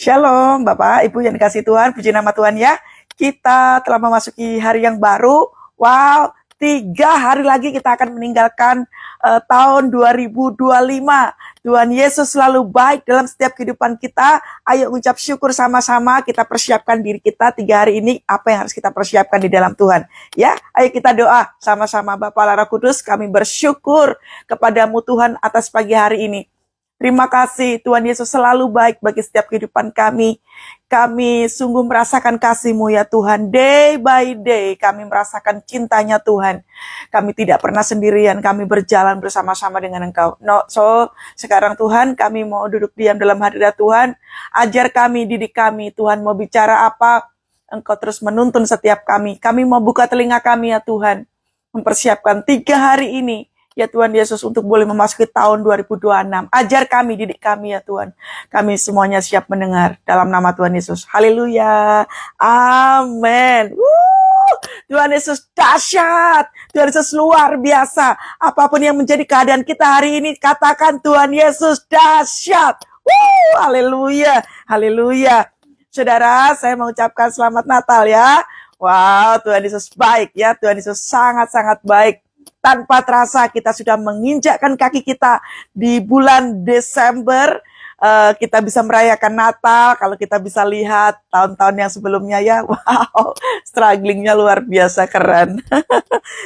Shalom, Bapak, Ibu yang dikasih Tuhan, puji nama Tuhan ya. Kita telah memasuki hari yang baru. Wow, 3 hari lagi kita akan meninggalkan tahun 2025. Tuhan Yesus selalu baik dalam setiap kehidupan kita. Ayo ucap syukur sama-sama, kita persiapkan diri kita 3 hari ini, apa yang harus kita persiapkan di dalam Tuhan. Ya, ayo kita doa sama-sama. Bapa Roh Kudus, kami bersyukur kepadamu Tuhan atas pagi hari ini. Terima kasih, Tuhan Yesus selalu baik bagi setiap kehidupan kami. Kami sungguh merasakan kasih-Mu ya Tuhan. Day by day kami merasakan cintanya Tuhan. Kami tidak pernah sendirian, kami berjalan bersama-sama dengan Engkau. So, sekarang Tuhan kami mau duduk diam dalam hadirat Tuhan. Ajar kami, didik kami. Tuhan mau bicara apa, Engkau terus menuntun setiap kami. Kami mau buka telinga kami ya Tuhan. Mempersiapkan 3 hari ini. Ya Tuhan Yesus untuk boleh memasuki tahun 2026. Ajar kami, didik kami ya Tuhan. Kami semuanya siap mendengar dalam nama Tuhan Yesus. Haleluya. Amin. Tuhan Yesus dahsyat. Tuhan Yesus luar biasa. Apapun yang menjadi keadaan kita hari ini, katakan Tuhan Yesus dahsyat. Haleluya. Haleluya. Saudara, saya mengucapkan selamat Natal ya. Wow, Tuhan Yesus baik ya. Tuhan Yesus sangat-sangat baik. Tanpa terasa kita sudah menginjakkan kaki kita di bulan Desember. Kita bisa merayakan Natal. Kalau kita bisa lihat tahun-tahun yang sebelumnya ya, wow, strugglingnya luar biasa keren.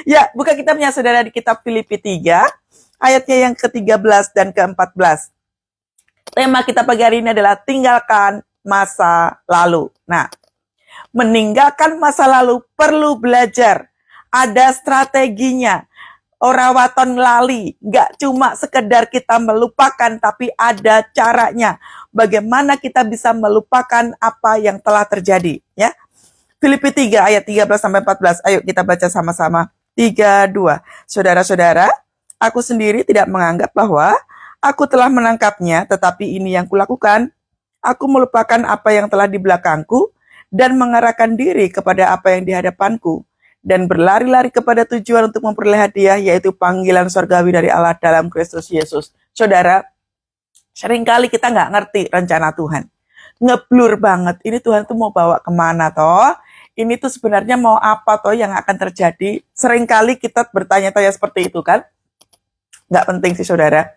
Ya, buka kitabnya saudara di kitab Filipi 3, ayatnya yang ke-13 dan ke-14. Tema kita pagi hari ini adalah tinggalkan masa lalu. Nah, meninggalkan masa lalu perlu belajar. Ada strateginya. Ora waton lali, nggak cuma sekedar kita melupakan, tapi ada caranya. Bagaimana kita bisa melupakan apa yang telah terjadi. Ya, Filipi 3 ayat 13-14, ayo kita baca sama-sama. 3-2, saudara-saudara, aku sendiri tidak menganggap bahwa aku telah menangkapnya, tetapi ini yang kulakukan. Aku melupakan apa yang telah di belakangku, dan mengarahkan diri kepada apa yang di hadapanku. Dan berlari-lari kepada tujuan untuk memperoleh hadiah, yaitu panggilan surgawi dari Allah dalam Kristus Yesus. Saudara, seringkali kita nggak ngerti rencana Tuhan. Ngeblur banget, ini Tuhan tuh mau bawa kemana toh? Ini tuh sebenarnya mau apa toh yang akan terjadi? Seringkali kita bertanya-tanya seperti itu kan? Nggak penting sih saudara.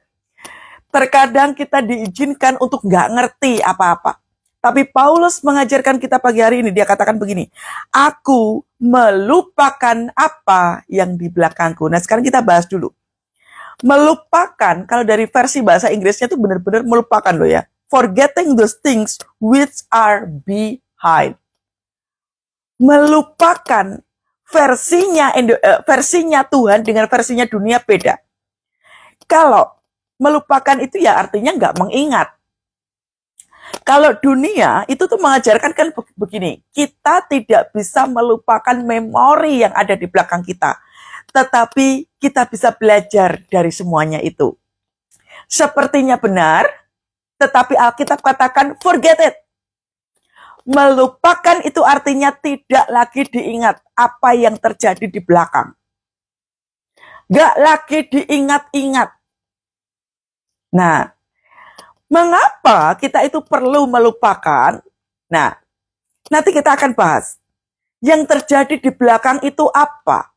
Terkadang kita diizinkan untuk nggak ngerti apa-apa. Tapi Paulus mengajarkan kita pagi hari ini, dia katakan begini, aku melupakan apa yang di belakangku. Nah sekarang kita bahas dulu. Melupakan, kalau dari versi bahasa Inggrisnya itu benar-benar melupakan loh ya. Forgetting those things which are behind. Melupakan versinya Tuhan dengan versinya dunia beda. Kalau melupakan itu ya artinya nggak mengingat. Kalau dunia itu tuh mengajarkan kan begini, kita tidak bisa melupakan memori yang ada di belakang kita. Tetapi kita bisa belajar dari semuanya itu. Sepertinya benar, tetapi Alkitab katakan forget it. Melupakan itu artinya tidak lagi diingat apa yang terjadi di belakang. Gak lagi diingat-ingat. Nah, mengapa kita itu perlu melupakan? Nah, nanti kita akan bahas. Yang terjadi di belakang itu apa?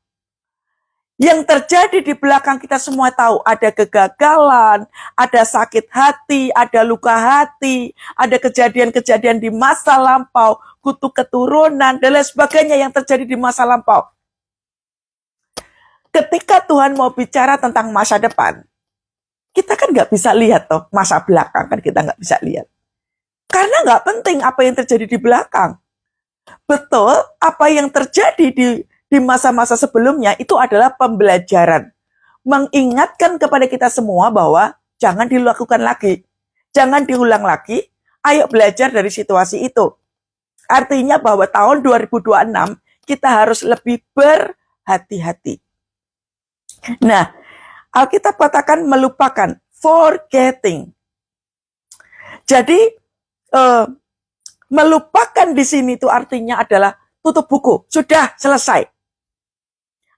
Yang terjadi di belakang kita semua tahu. Ada kegagalan, ada sakit hati, ada luka hati, ada kejadian-kejadian di masa lampau, kutuk keturunan, dan lain sebagainya yang terjadi di masa lampau. Ketika Tuhan mau bicara tentang masa depan, kita kan nggak bisa lihat toh masa belakang kan kita nggak bisa lihat. Karena nggak penting apa yang terjadi di belakang. Betul, apa yang terjadi di masa-masa sebelumnya itu adalah pembelajaran. Mengingatkan kepada kita semua bahwa jangan dilakukan lagi. Jangan diulang lagi, ayo belajar dari situasi itu. Artinya bahwa tahun 2026 kita harus lebih berhati-hati. Nah, Alkitab katakan melupakan, forgetting. Jadi, melupakan di sini itu artinya adalah tutup buku, sudah selesai.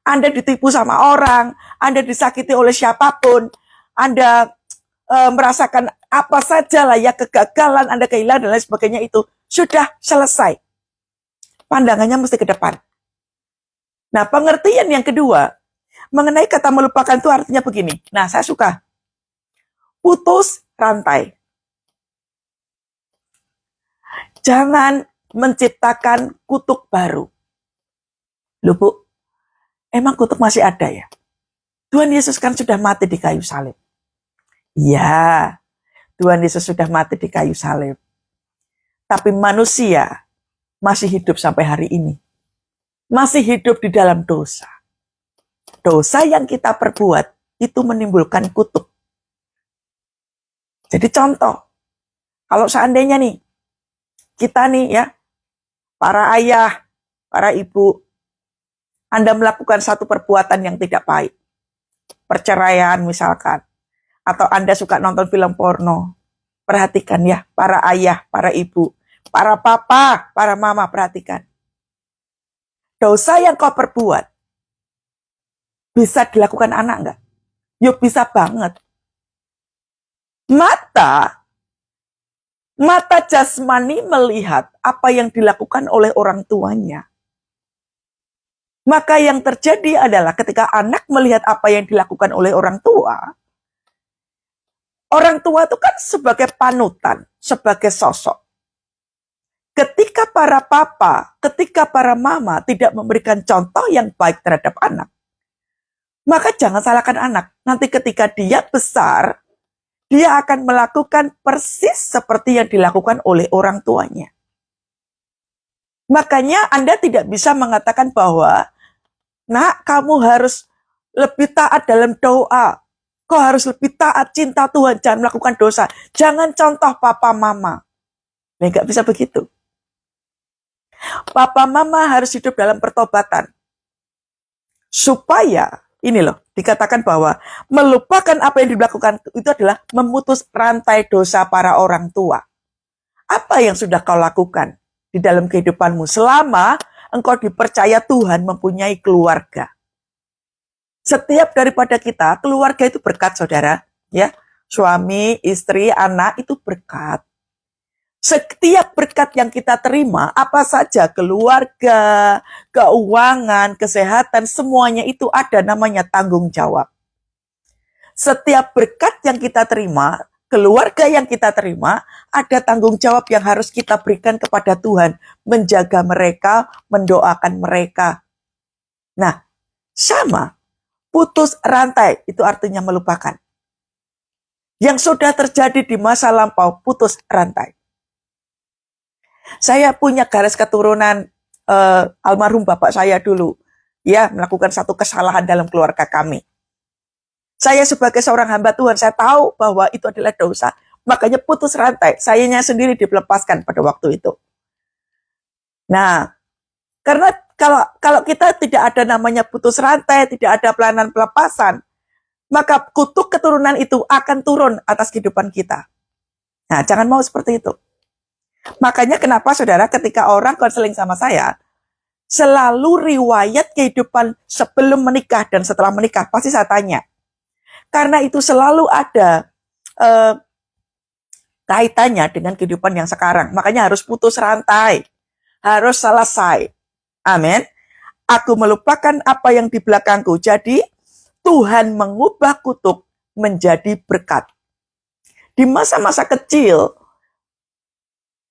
Anda ditipu sama orang, Anda disakiti oleh siapapun, Anda merasakan apa saja lah ya, kegagalan, Anda kehilangan dan lain sebagainya itu sudah selesai. Pandangannya mesti ke depan. Nah, pengertian yang kedua mengenai kata melupakan itu artinya begini. Nah, saya suka. Putus rantai. Jangan menciptakan kutuk baru. Loh Bu, emang kutuk masih ada ya? Tuhan Yesus kan sudah mati di kayu salib. Ya, Tuhan Yesus sudah mati di kayu salib. Tapi manusia masih hidup sampai hari ini. Masih hidup di dalam dosa. Dosa yang kita perbuat itu menimbulkan kutuk. Jadi contoh, kalau seandainya nih, kita nih ya, para ayah, para ibu, Anda melakukan satu perbuatan yang tidak baik. Perceraian misalkan. Atau Anda suka nonton film porno. Perhatikan ya, para ayah, para ibu, para papa, para mama, perhatikan. Dosa yang kau perbuat, bisa dilakukan anak enggak? Yuk bisa banget. Mata jasmani melihat apa yang dilakukan oleh orang tuanya. Maka yang terjadi adalah ketika anak melihat apa yang dilakukan oleh orang tua itu kan sebagai panutan, sebagai sosok. Ketika para papa, ketika para mama tidak memberikan contoh yang baik terhadap anak, maka jangan salahkan anak. Nanti ketika dia besar, dia akan melakukan persis seperti yang dilakukan oleh orang tuanya. Makanya Anda tidak bisa mengatakan bahwa, nak, kamu harus lebih taat dalam doa. Kau harus lebih taat, cinta Tuhan, jangan melakukan dosa. Jangan contoh papa mama. Nah, nggak bisa begitu. Papa mama harus hidup dalam pertobatan. Supaya, ini loh, dikatakan bahwa melupakan apa yang dilakukan itu adalah memutus rantai dosa para orang tua. Apa yang sudah kau lakukan di dalam kehidupanmu selama engkau dipercaya Tuhan mempunyai keluarga? Setiap daripada kita, keluarga itu berkat, saudara. Ya, suami, istri, anak itu berkat. Setiap berkat yang kita terima, apa saja, keluarga, keuangan, kesehatan, semuanya itu ada namanya tanggung jawab. Setiap berkat yang kita terima, keluarga yang kita terima, ada tanggung jawab yang harus kita berikan kepada Tuhan. Menjaga mereka, mendoakan mereka. Nah, sama. Putus rantai, itu artinya melupakan. Yang sudah terjadi di masa lampau, putus rantai. Saya punya garis keturunan almarhum bapak saya dulu. Ya, melakukan satu kesalahan dalam keluarga kami. Saya sebagai seorang hamba Tuhan, saya tahu bahwa itu adalah dosa. Makanya putus rantai. Sayanya sendiri dilepaskan pada waktu itu. Nah, karena kalau kita tidak ada namanya putus rantai, tidak ada pelayanan pelepasan, maka kutuk keturunan itu akan turun atas kehidupan kita. Nah, jangan mau seperti itu. Makanya kenapa saudara ketika orang konseling sama saya, selalu riwayat kehidupan sebelum menikah dan setelah menikah, pasti saya tanya. Karena itu selalu ada kaitannya dengan kehidupan yang sekarang. Makanya harus putus rantai. Harus selesai. Amin. Aku melupakan apa yang di belakangku. Jadi Tuhan mengubah kutuk menjadi berkat. Di masa-masa kecil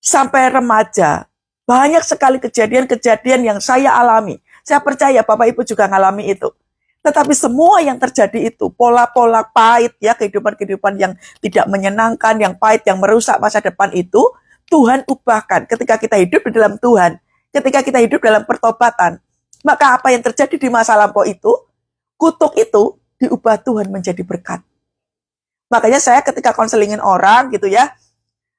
sampai remaja, banyak sekali kejadian-kejadian yang saya alami. Saya percaya Bapak Ibu juga ngalami itu. Tetapi semua yang terjadi itu, pola-pola pahit, ya, kehidupan-kehidupan yang tidak menyenangkan, yang pahit, yang merusak masa depan itu, Tuhan ubahkan. Ketika kita hidup di dalam Tuhan, ketika kita hidup dalam pertobatan, maka apa yang terjadi di masa lampau itu, kutuk itu diubah Tuhan menjadi berkat. Makanya saya ketika konselingin orang gitu ya,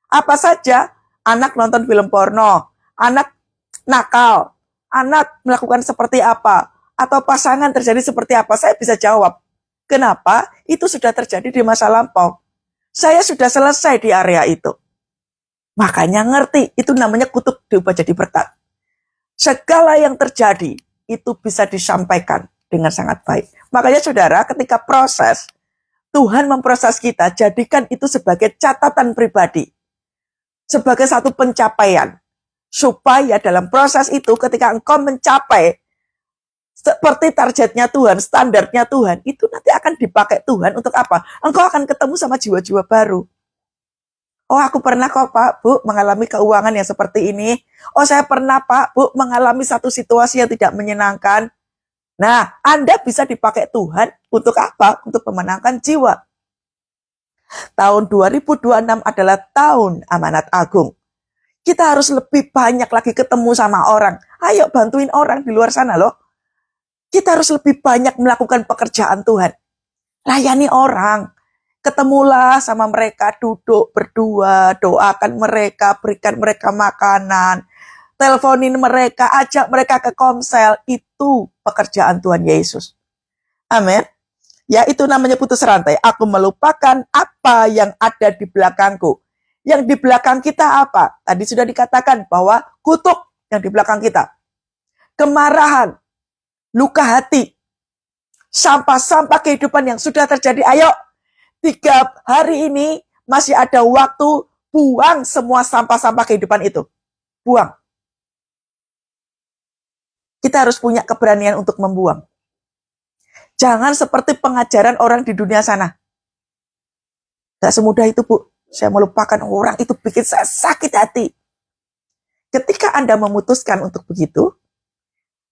apa saja, anak nonton film porno, anak nakal, anak melakukan seperti apa, atau pasangan terjadi seperti apa, saya bisa jawab. Kenapa? Itu sudah terjadi di masa lampau. Saya sudah selesai di area itu. Makanya ngerti, itu namanya kutuk diubah jadi berkat. Segala yang terjadi, itu bisa disampaikan dengan sangat baik. Makanya saudara, ketika proses, Tuhan memproses kita, jadikan itu sebagai catatan pribadi, sebagai satu pencapaian, supaya dalam proses itu ketika engkau mencapai seperti targetnya Tuhan, standarnya Tuhan, itu nanti akan dipakai Tuhan untuk apa? Engkau akan ketemu sama jiwa-jiwa baru. Oh, aku pernah kok Pak, Bu, mengalami keuangan yang seperti ini. Oh, saya pernah Pak, Bu, mengalami satu situasi yang tidak menyenangkan. Nah, Anda bisa dipakai Tuhan untuk apa? Untuk memenangkan jiwa. Tahun 2026 adalah tahun amanat agung. Kita harus lebih banyak lagi ketemu sama orang. Ayo bantuin orang di luar sana loh. Kita harus lebih banyak melakukan pekerjaan Tuhan. Layani orang. Ketemulah sama mereka, duduk berdua, doakan mereka, berikan mereka makanan, teleponin mereka, ajak mereka ke komsel. Itu pekerjaan Tuhan Yesus. Amin. Ya, itu namanya putus rantai. Aku melupakan apa yang ada di belakangku. Yang di belakang kita apa? Tadi sudah dikatakan bahwa kutuk yang di belakang kita. Kemarahan, luka hati, sampah-sampah kehidupan yang sudah terjadi. Ayo, 3 hari ini masih ada waktu, buang semua sampah-sampah kehidupan itu. Buang. Kita harus punya keberanian untuk membuang. Jangan seperti pengajaran orang di dunia sana. Gak semudah itu, Bu. Saya melupakan orang, itu bikin saya sakit hati. Ketika Anda memutuskan untuk begitu,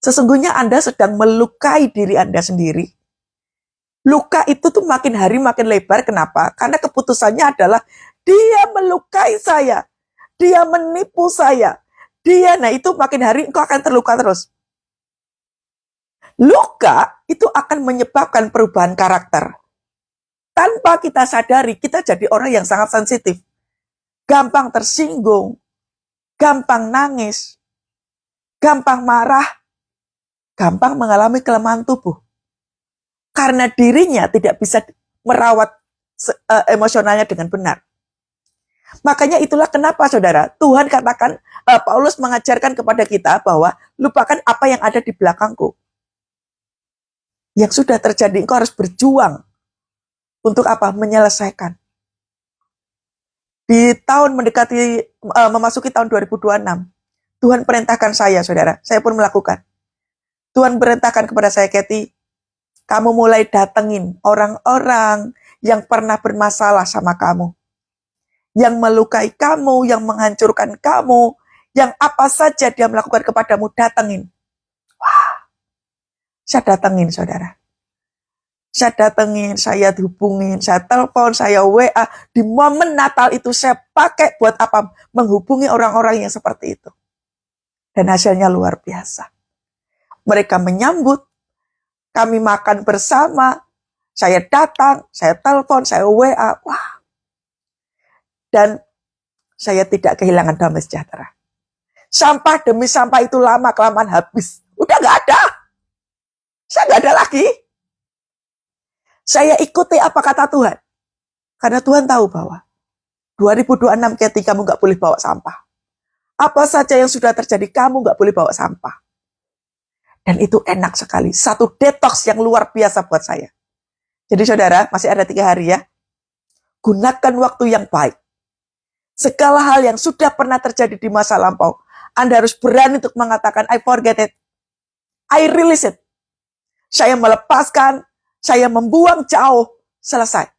sesungguhnya Anda sedang melukai diri Anda sendiri. Luka itu tuh makin hari makin lebar. Kenapa? Karena keputusannya adalah dia melukai saya. Dia menipu saya. Nah itu makin hari engkau akan terluka terus. Luka itu akan menyebabkan perubahan karakter. Tanpa kita sadari, kita jadi orang yang sangat sensitif. Gampang tersinggung, gampang nangis, gampang marah, gampang mengalami kelemahan tubuh. Karena dirinya tidak bisa merawat emosionalnya dengan benar. Makanya itulah kenapa saudara, Tuhan katakan, Paulus mengajarkan kepada kita bahwa lupakan apa yang ada di belakangku. Yang sudah terjadi, engkau harus berjuang. Untuk apa? Menyelesaikan. Di tahun mendekati, memasuki tahun 2026, Tuhan perintahkan saya, saudara. Saya pun melakukan. Tuhan perintahkan kepada saya, Kathy, kamu mulai datengin orang-orang yang pernah bermasalah sama kamu. Yang melukai kamu, yang menghancurkan kamu, yang apa saja dia melakukan kepadamu, datengin. Wah, saya datengin, saudara. Saya datengin, saya hubungin, saya telepon, saya WA. Di momen Natal itu saya pakai buat apa? Menghubungi orang-orang yang seperti itu. Dan hasilnya luar biasa. Mereka menyambut, kami makan bersama, saya datang, saya telepon, saya WA. Wah. Dan saya tidak kehilangan damai sejahtera. Sampah demi sampah itu lama-kelamaan habis. Udah gak ada. Saya gak ada lagi. Saya ikuti apa kata Tuhan. Karena Tuhan tahu bahwa 2026 ketika kamu gak boleh bawa sampah. Apa saja yang sudah terjadi, kamu gak boleh bawa sampah. Dan itu enak sekali. Satu detox yang luar biasa buat saya. Jadi saudara, masih ada 3 hari ya. Gunakan waktu yang baik. Segala hal yang sudah pernah terjadi di masa lampau, Anda harus berani untuk mengatakan, I forget it. I release it. Saya melepaskan, saya membuang jauh, selesai.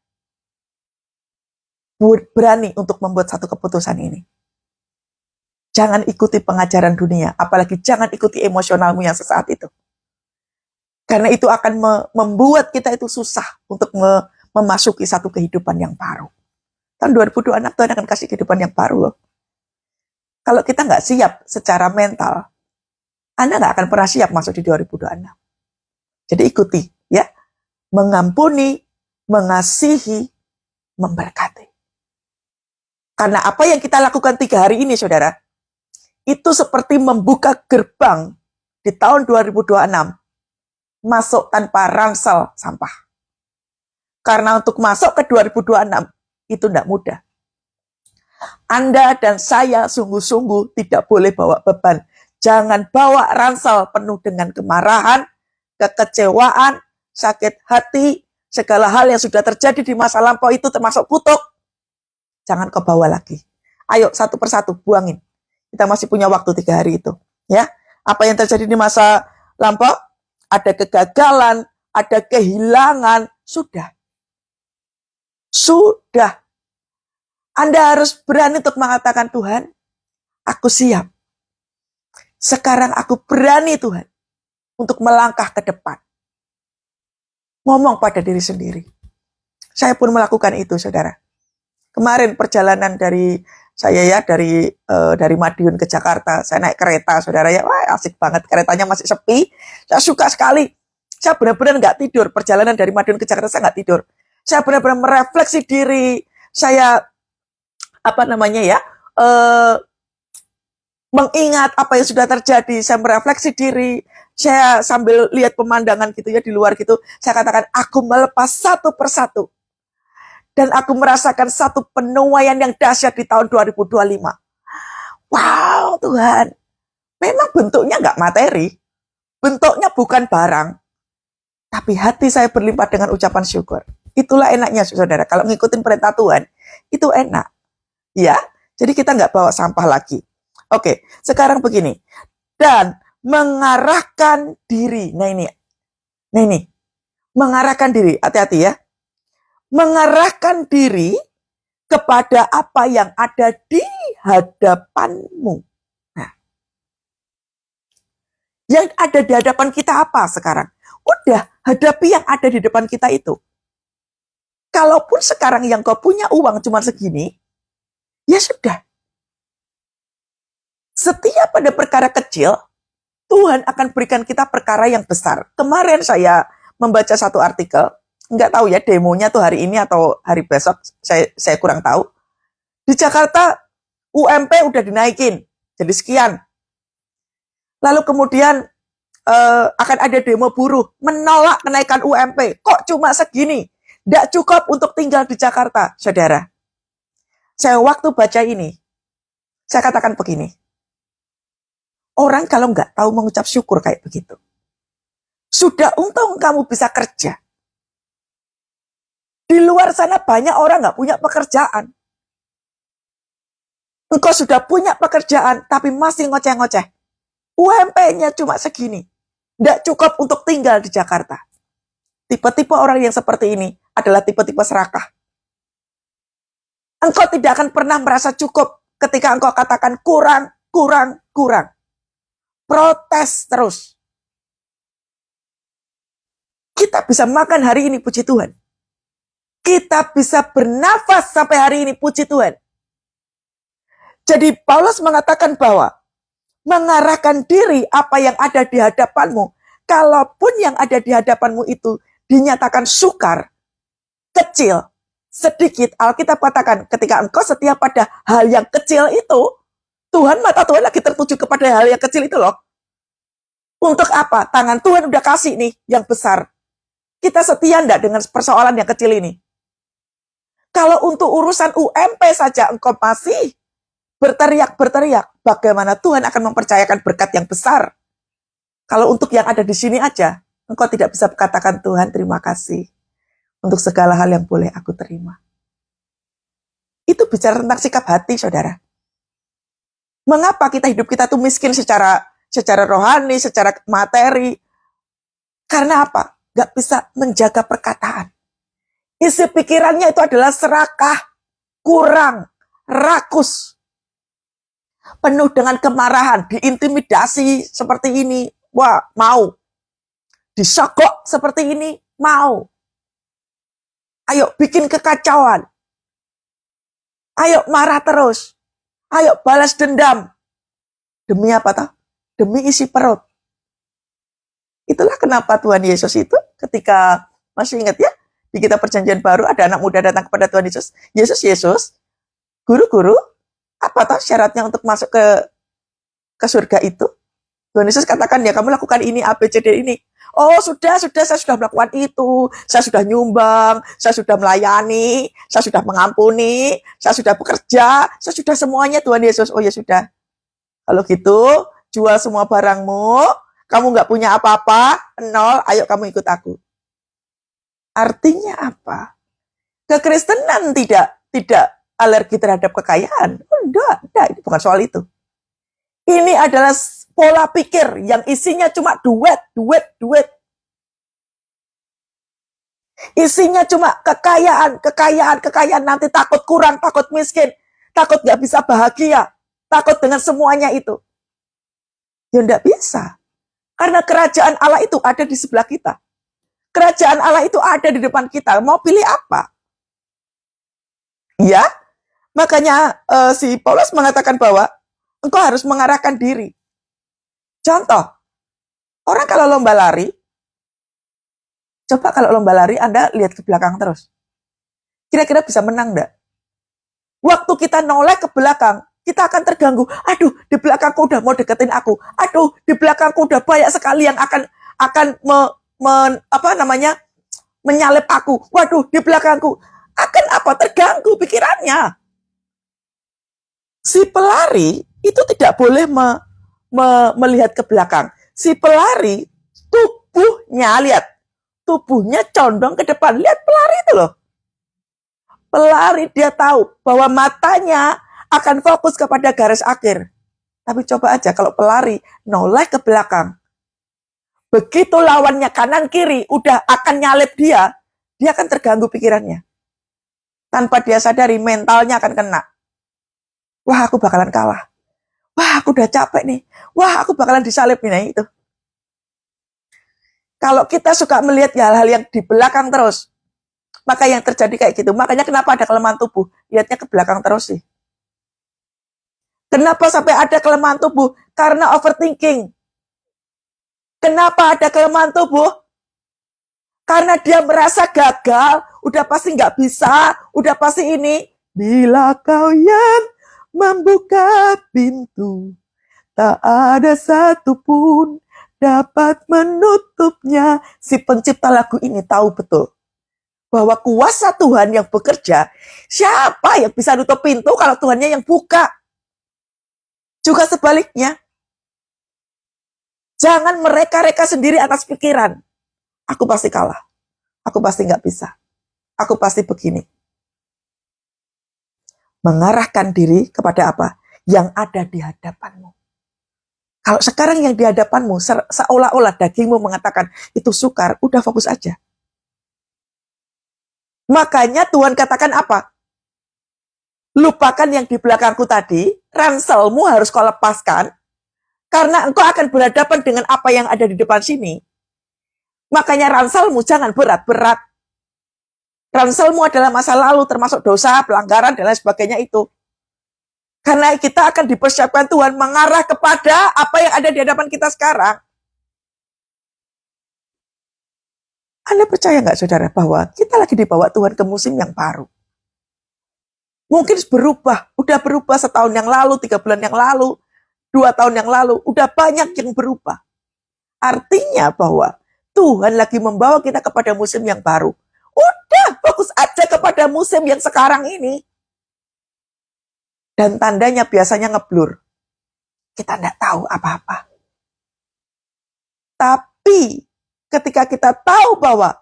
Berani untuk membuat satu keputusan ini. Jangan ikuti pengajaran dunia, apalagi jangan ikuti emosionalmu yang sesaat itu. Karena itu akan membuat kita itu susah untuk memasuki satu kehidupan yang baru. Tahun 2026 Tuhan akan kasih kehidupan yang baru loh. Kalau kita nggak siap secara mental, Anda nggak akan pernah siap masuk di 2026. Jadi ikuti ya. Mengampuni, mengasihi, memberkati. Karena apa yang kita lakukan 3 hari ini, saudara, itu seperti membuka gerbang di tahun 2026, masuk tanpa ransel sampah. Karena untuk masuk ke 2026, itu tidak mudah. Anda dan saya sungguh-sungguh tidak boleh bawa beban. Jangan bawa ransel penuh dengan kemarahan, kekecewaan, sakit hati, segala hal yang sudah terjadi di masa lampau itu termasuk kutuk, jangan kau bawa lagi. Ayo satu persatu buangin. Kita masih punya waktu 3 hari itu. Ya, apa yang terjadi di masa lampau, ada kegagalan, ada kehilangan, sudah. Anda harus berani untuk mengatakan, Tuhan, aku siap. Sekarang aku berani, Tuhan, untuk melangkah ke depan. Ngomong pada diri sendiri. Saya pun melakukan itu, saudara. Kemarin perjalanan dari saya ya, dari Madiun ke Jakarta, saya naik kereta, saudara ya, wah asik banget, keretanya masih sepi, saya suka sekali. Saya benar-benar nggak tidur, perjalanan dari Madiun ke Jakarta saya nggak tidur. Saya benar-benar merefleksi diri, saya mengingat apa yang sudah terjadi, saya merefleksi diri, saya sambil lihat pemandangan gitu ya di luar gitu, saya katakan aku melepas satu persatu. Dan aku merasakan satu penuaian yang dahsyat di tahun 2025. Wow, Tuhan. Memang bentuknya nggak materi. Bentuknya bukan barang. Tapi hati saya berlimpah dengan ucapan syukur. Itulah enaknya, saudara. Kalau ngikutin perintah Tuhan, itu enak. Ya, jadi kita nggak bawa sampah lagi. Oke, sekarang begini. Dan mengarahkan diri. Nah ini. Mengarahkan diri. Hati-hati ya. Mengarahkan diri kepada apa yang ada di hadapanmu. Nah, yang ada di hadapan kita apa sekarang? Udah, hadapi yang ada di depan kita itu. Kalaupun sekarang yang kau punya uang cuma segini, ya sudah. Setiap ada perkara kecil, Tuhan akan berikan kita perkara yang besar. Kemarin saya membaca satu artikel, nggak tahu ya demonya tuh hari ini atau hari besok, saya kurang tahu. Di Jakarta UMP udah dinaikin jadi sekian. Lalu kemudian akan ada demo buruh menolak kenaikan UMP. Kok cuma segini? Nggak cukup untuk tinggal di Jakarta, saudara. Saya waktu baca ini, saya katakan begini. Orang kalau nggak tahu mengucap syukur kayak begitu. Sudah untung kamu bisa kerja. Di luar sana banyak orang nggak punya pekerjaan. Engkau sudah punya pekerjaan, tapi masih ngoceh-ngoceh. UMP-nya cuma segini. Nggak cukup untuk tinggal di Jakarta. Tipe-tipe orang yang seperti ini adalah tipe-tipe serakah. Engkau tidak akan pernah merasa cukup ketika engkau katakan kurang. Protes terus. Kita bisa makan hari ini, puji Tuhan. Kita bisa bernafas sampai hari ini, puji Tuhan. Jadi Paulus mengatakan bahwa mengarahkan diri apa yang ada di hadapanmu, kalaupun yang ada di hadapanmu itu dinyatakan sukar, kecil, sedikit, Alkitab katakan ketika engkau setia pada hal yang kecil itu, mata Tuhan lagi tertuju kepada hal yang kecil itu loh. Untuk apa? Tangan Tuhan udah kasih nih yang besar. Kita setia enggak dengan persoalan yang kecil ini? Kalau untuk urusan UMP saja engkau masih berteriak, bagaimana Tuhan akan mempercayakan berkat yang besar? Kalau untuk yang ada di sini aja, engkau tidak bisa katakan Tuhan terima kasih untuk segala hal yang boleh aku terima. Itu bicara tentang sikap hati, saudara. Mengapa hidup kita tuh miskin secara rohani, secara materi? Karena apa? Gak bisa menjaga perkataan. Isi pikirannya itu adalah serakah, kurang, rakus, penuh dengan kemarahan, diintimidasi seperti ini, wah mau, disogok seperti ini, mau. Ayo bikin kekacauan, ayo marah terus, ayo balas dendam. Demi apa toh? Demi isi perut. Itulah kenapa Tuhan Yesus itu ketika, masih ingat ya, di kitab perjanjian baru ada anak muda datang kepada Tuhan Yesus. Yesus, guru, apa toh syaratnya untuk masuk ke surga itu? Tuhan Yesus katakan, ya kamu lakukan ini, A, B, C, D ini. Oh sudah, saya sudah melakukan itu. Saya sudah nyumbang, saya sudah melayani, saya sudah mengampuni, saya sudah bekerja, saya sudah semuanya Tuhan Yesus. Oh ya sudah. Kalau gitu, jual semua barangmu, kamu nggak punya apa-apa, nol, ayo kamu ikut aku. Artinya apa? Kekristenan tidak alergi terhadap kekayaan. Enggak, itu bukan soal itu. Ini adalah pola pikir yang isinya cuma duit. Isinya cuma kekayaan, nanti takut kurang, takut miskin, takut gak bisa bahagia, takut dengan semuanya itu. Ya enggak bisa. Karena kerajaan Allah itu ada di sebelah kita. Kerajaan Allah itu ada di depan kita. Mau pilih apa? Ya, makanya si Paulus mengatakan bahwa engkau harus mengarahkan diri. Contoh, orang kalau lomba lari, coba kalau lomba lari Anda lihat ke belakang terus. Kira-kira bisa menang enggak? Waktu kita noleh ke belakang, kita akan terganggu. Aduh, di belakangku udah mau deketin aku. Aduh, di belakangku udah banyak sekali yang akan menyalip aku. Waduh, di belakangku akan terganggu pikirannya. Si pelari itu tidak boleh melihat ke belakang. Si pelari tubuhnya condong ke depan. Lihat pelari itu loh. Pelari dia tahu bahwa matanya akan fokus kepada garis akhir. Tapi coba aja kalau pelari noleh ke belakang. Begitu lawannya kanan kiri udah akan nyalip dia akan terganggu pikirannya. Tanpa dia sadari mentalnya akan kena. Wah, aku bakalan kalah. Wah, aku udah capek nih. Wah, aku bakalan disalip nih. Nah, itu. Kalau kita suka melihat hal-hal yang di belakang terus, maka yang terjadi kayak gitu. Makanya kenapa ada kelemahan tubuh? Lihatnya ke belakang terus sih. Kenapa sampai ada kelemahan tubuh? Karena overthinking. Kenapa ada kelemahan tubuh? Karena dia merasa gagal, udah pasti nggak bisa, udah pasti ini. Bila kau yang membuka pintu, tak ada satupun dapat menutupnya. Si pencipta lagu ini tahu betul bahwa kuasa Tuhan yang bekerja, siapa yang bisa nutup pintu kalau Tuhannya yang buka? Juga sebaliknya, jangan mereka-reka sendiri atas pikiran. Aku pasti kalah, aku pasti nggak bisa, aku pasti begini. Mengarahkan diri kepada apa? Yang ada di hadapanmu. Kalau sekarang yang di hadapanmu seolah-olah dagingmu mengatakan itu sukar, udah fokus aja. Makanya Tuhan katakan apa? Lupakan yang di belakangku tadi, ranselmu harus kau lepaskan, karena engkau akan berhadapan dengan apa yang ada di depan sini. Makanya ranselmu jangan berat-berat. Ranselmu adalah masa lalu, termasuk dosa, pelanggaran, dan lain sebagainya itu. Karena kita akan dipersiapkan Tuhan mengarah kepada apa yang ada di hadapan kita sekarang. Anda percaya nggak, saudara, bahwa kita lagi dibawa Tuhan ke musim yang baru? Mungkin udah berubah setahun yang lalu, 3 bulan yang lalu, 2 tahun yang lalu, udah banyak yang berubah. Artinya bahwa Tuhan lagi membawa kita kepada musim yang baru. Udah, fokus aja kepada musim yang sekarang ini. Dan tandanya biasanya ngeblur. Kita nggak tahu apa-apa. Tapi ketika kita tahu bahwa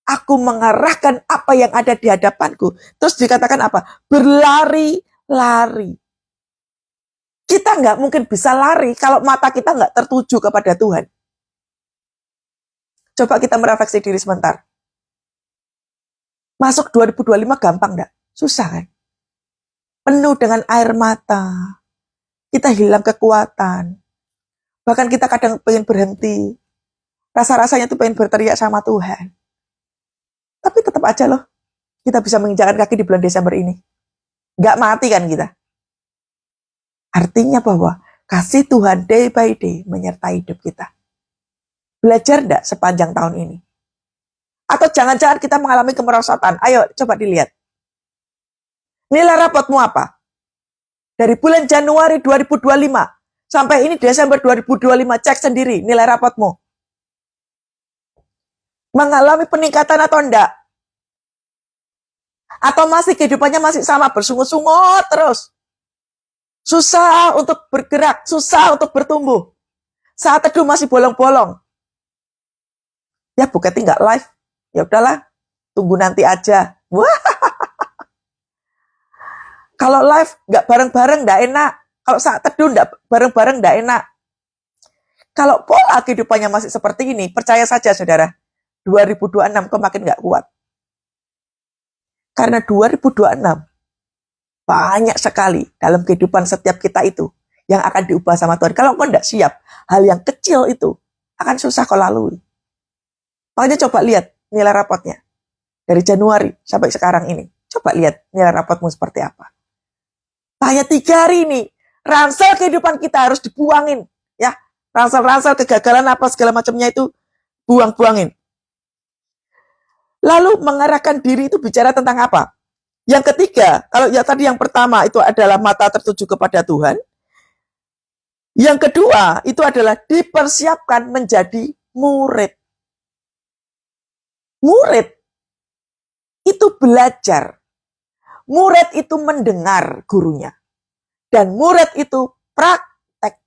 aku mengarahkan apa yang ada di hadapanku, terus dikatakan apa? Berlari-lari. Kita nggak mungkin bisa lari kalau mata kita nggak tertuju kepada Tuhan. Coba kita merefleksi diri sebentar. Masuk 2025 gampang nggak? Susah kan? Penuh dengan air mata. Kita hilang kekuatan. Bahkan kita kadang pengen berhenti. Rasa-rasanya tuh pengen berteriak sama Tuhan. Tapi tetap aja loh, kita bisa menginjakkan kaki di bulan Desember ini. Nggak mati kan kita? Artinya bahwa kasih Tuhan day by day menyertai hidup kita. Belajar enggak sepanjang tahun ini? Atau jangan-jangan kita mengalami kemerosotan? Ayo coba dilihat. Nilai rapotmu apa? Dari bulan Januari 2025 sampai ini Desember 2025, cek sendiri nilai rapotmu. Mengalami peningkatan atau enggak? Atau masih kehidupannya masih sama, bersungut-sungut terus? Susah untuk bergerak, susah untuk bertumbuh. Saat teduh masih bolong-bolong. Ya bukti nggak live. Ya udahlah, tunggu nanti aja. Wah, kalau live nggak bareng-bareng nggak enak. Kalau saat teduh nggak bareng-bareng nggak enak. Kalau pola kehidupannya masih seperti ini, percaya saja saudara, 2026 kok makin nggak kuat. Karena 2026 banyak sekali dalam kehidupan setiap kita itu yang akan diubah sama Tuhan. Kalau kau tidak siap, hal yang kecil itu akan susah kau lalui. Makanya coba lihat nilai rapotnya. Dari Januari sampai sekarang ini. Coba lihat nilai rapotmu seperti apa. Hanya 3 hari ini, ransel kehidupan kita harus dibuangin. Ya, ransel-ransel kegagalan apa segala macamnya itu buang-buangin. Lalu mengarahkan diri itu bicara tentang apa? Yang ketiga, kalau ya tadi yang pertama itu adalah mata tertuju kepada Tuhan. Yang kedua, itu adalah dipersiapkan menjadi murid. Murid itu belajar. Murid itu mendengar gurunya. Dan murid itu praktek.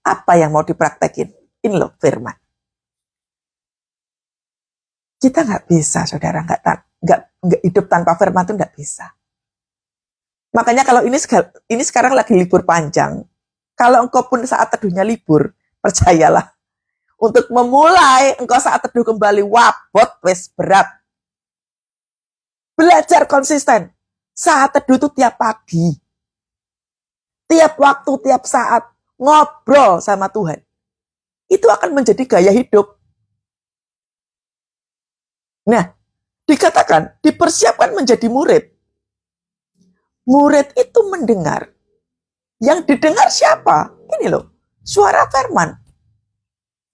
Apa yang mau dipraktekin? Ini loh firman. Kita nggak bisa, saudara, nggak hidup tanpa firman itu nggak bisa. Makanya kalau ini sekarang lagi libur panjang, kalau engkau pun saat teduhnya libur, percayalah, untuk memulai engkau saat teduh kembali, wabot wes berat. Belajar konsisten. Saat teduh itu tiap pagi, tiap waktu, tiap saat, ngobrol sama Tuhan. Itu akan menjadi gaya hidup. Nah, dikatakan, dipersiapkan menjadi murid. Murid itu mendengar. Yang didengar siapa? Ini loh, suara firman.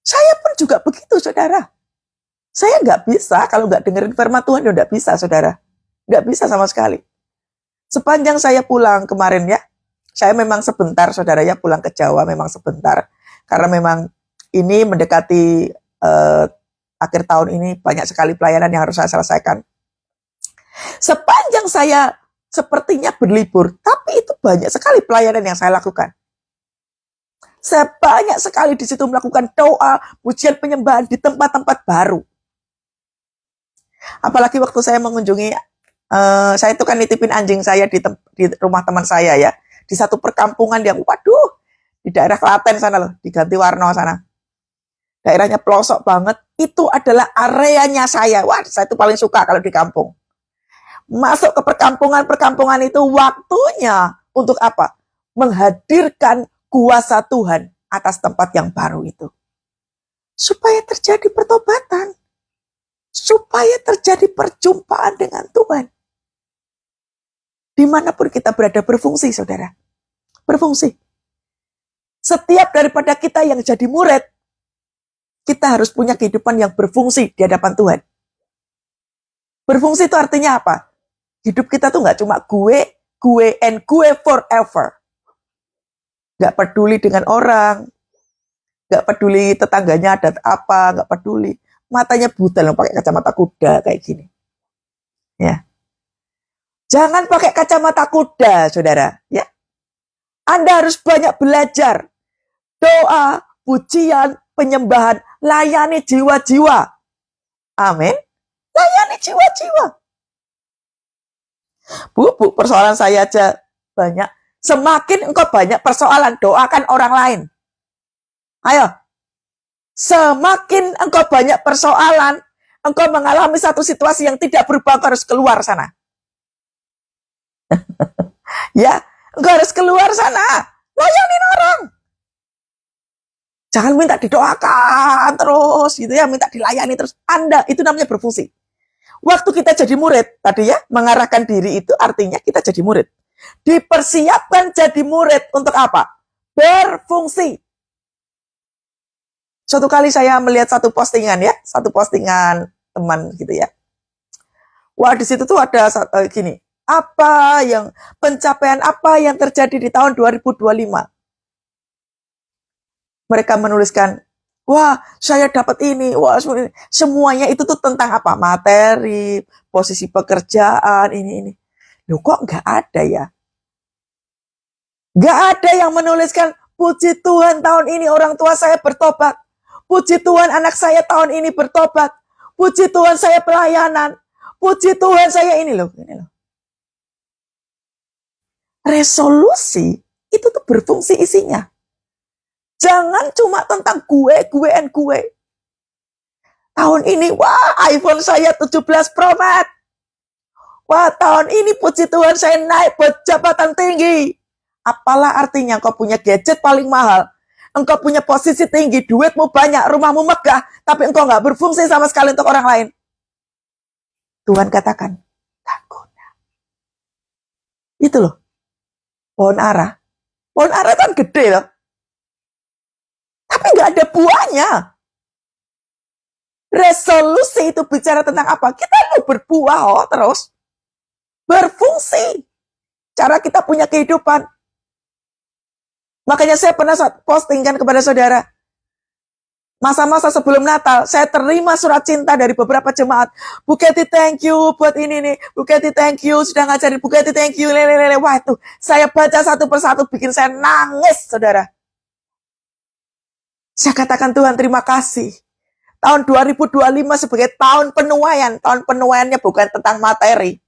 Saya pun juga begitu, saudara. Saya nggak bisa, kalau nggak dengerin firman Tuhan, ya nggak bisa, saudara. Nggak bisa sama sekali. Sepanjang saya pulang kemarin ya, saya memang sebentar, saudara ya, pulang ke Jawa memang sebentar. Karena memang ini mendekati akhir tahun ini banyak sekali pelayanan yang harus saya selesaikan. Sepanjang saya sepertinya berlibur, tapi itu banyak sekali pelayanan yang saya lakukan. Saya banyak sekali di situ melakukan doa, pujian, penyembahan di tempat-tempat baru. Apalagi waktu saya mengunjungi, saya itu kan nitipin anjing saya di rumah teman saya ya, di satu perkampungan yang, waduh, di daerah Klaten sana loh, di Gantiwarno sana. Daerahnya pelosok banget, itu adalah areanya saya. Wah, saya itu paling suka kalau di kampung. Masuk ke perkampungan-perkampungan itu waktunya untuk apa? Menghadirkan kuasa Tuhan atas tempat yang baru itu. Supaya terjadi pertobatan. Supaya terjadi perjumpaan dengan Tuhan. Dimanapun kita berada, berfungsi, saudara. Berfungsi. Setiap daripada kita yang jadi murid, kita harus punya kehidupan yang berfungsi di hadapan Tuhan. Berfungsi itu artinya apa? Hidup kita tuh nggak cuma gue, and gue forever. Nggak peduli dengan orang, nggak peduli tetangganya ada apa, nggak peduli. Matanya buta loh pakai kacamata kuda kayak gini. Ya. Jangan pakai kacamata kuda, saudara. Ya. Anda harus banyak belajar. Doa, pujian, penyembahan, layani jiwa-jiwa. Amin. Layani jiwa-jiwa. Bu, persoalan saya aja banyak. Semakin engkau banyak persoalan, doakan orang lain. Ayo. Semakin engkau banyak persoalan, engkau mengalami satu situasi yang tidak berubah, engkau harus keluar sana. Ya, engkau harus keluar sana. Layanin orang. Jangan minta didoakan terus gitu ya, minta dilayani terus. Anda, itu namanya berfungsi. Waktu kita jadi murid, tadi ya, mengarahkan diri itu artinya kita jadi murid. Dipersiapkan jadi murid untuk apa? Berfungsi. Suatu kali saya melihat satu postingan ya, satu postingan teman gitu ya. Wah, di situ tuh ada gini, pencapaian apa yang terjadi di tahun 2025? Mereka menuliskan, wah, saya dapat ini, wah, semuanya itu tuh tentang apa? Materi, posisi pekerjaan, ini. Loh, kok nggak ada ya? Nggak ada yang menuliskan, puji Tuhan tahun ini orang tua saya bertobat. Puji Tuhan anak saya tahun ini bertobat. Puji Tuhan saya pelayanan. Puji Tuhan saya ini loh. Resolusi itu tuh berfungsi isinya. Jangan cuma tentang gue and gue. Tahun ini, wah iPhone saya 17 Pro Max. Wah tahun ini puji Tuhan saya naik buat jabatan tinggi. Apalah artinya engkau punya gadget paling mahal. Engkau punya posisi tinggi, duitmu banyak, rumahmu megah. Tapi engkau gak berfungsi sama sekali untuk orang lain. Tuhan katakan, tak guna. Itu loh. Pohon ara. Pohon ara kan gede loh. Tapi gak ada buahnya. Resolusi itu bicara tentang apa? Kita mau berbuah terus. Berfungsi. Cara kita punya kehidupan. Makanya saya pernah postingkan kepada saudara. Masa-masa sebelum Natal, saya terima surat cinta dari beberapa jemaat. Bu Kety, thank you buat ini nih. Bu Kety, thank you sudah ngajarin. Bu Kety, thank you. Lele. Wah itu, saya baca satu persatu bikin saya nangis, saudara. Saya katakan Tuhan terima kasih. Tahun 2025 sebagai tahun penuaian. Tahun penuaiannya bukan tentang materi.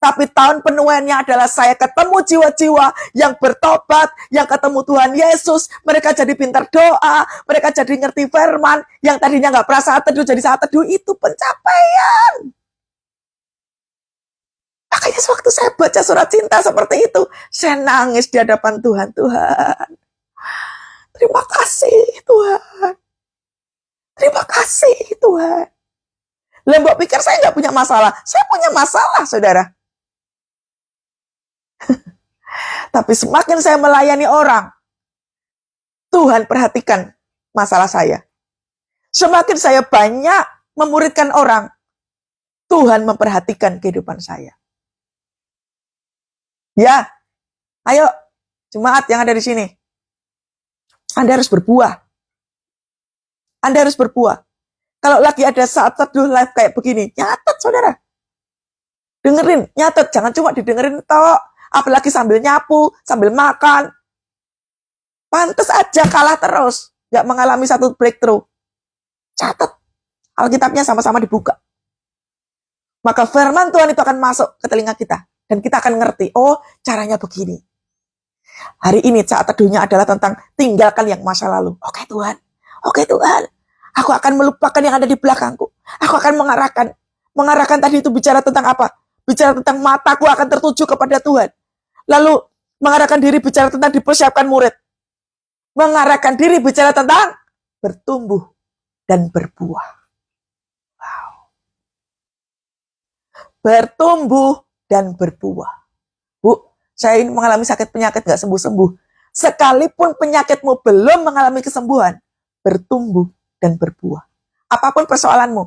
Tapi tahun penuaiannya adalah saya ketemu jiwa-jiwa yang bertobat, yang ketemu Tuhan Yesus, mereka jadi pintar doa, mereka jadi ngerti firman, yang tadinya nggak pernah saat teduh jadi saat teduh, itu pencapaian. Makanya sewaktu saya baca surat cinta seperti itu, saya nangis di hadapan Tuhan. Tuhan, terima kasih Tuhan. Terima kasih Tuhan. Lembok pikir saya nggak punya masalah. Saya punya masalah, saudara. Tapi semakin saya melayani orang, Tuhan perhatikan masalah saya. Semakin saya banyak memuridkan orang, Tuhan memperhatikan kehidupan saya. Ya, ayo, jemaat yang ada di sini. Anda harus berbuah. Anda harus berbuah. Kalau lagi ada saat teduh live kayak begini, nyatet saudara. Dengerin, nyatet. Jangan cuma didengerin tok. Apalagi sambil nyapu, sambil makan. Pantes aja kalah terus. Gak mengalami satu breakthrough. Catat. Alkitabnya sama-sama dibuka. Maka firman Tuhan itu akan masuk ke telinga kita. Dan kita akan ngerti, oh caranya begini. Hari ini saat teduhnya adalah tentang tinggalkan yang masa lalu. Oke Tuhan. Oke Tuhan. Aku akan melupakan yang ada di belakangku. Aku akan mengarahkan. Mengarahkan tadi itu bicara tentang apa? Bicara tentang mataku akan tertuju kepada Tuhan. Lalu mengarahkan diri bicara tentang dipersiapkan murid. Mengarahkan diri bicara tentang bertumbuh dan berbuah. Wow. Bertumbuh dan berbuah. Bu, saya ini mengalami sakit penyakit gak sembuh-sembuh. Sekalipun penyakitmu belum mengalami kesembuhan, bertumbuh dan berbuah. Apapun persoalanmu,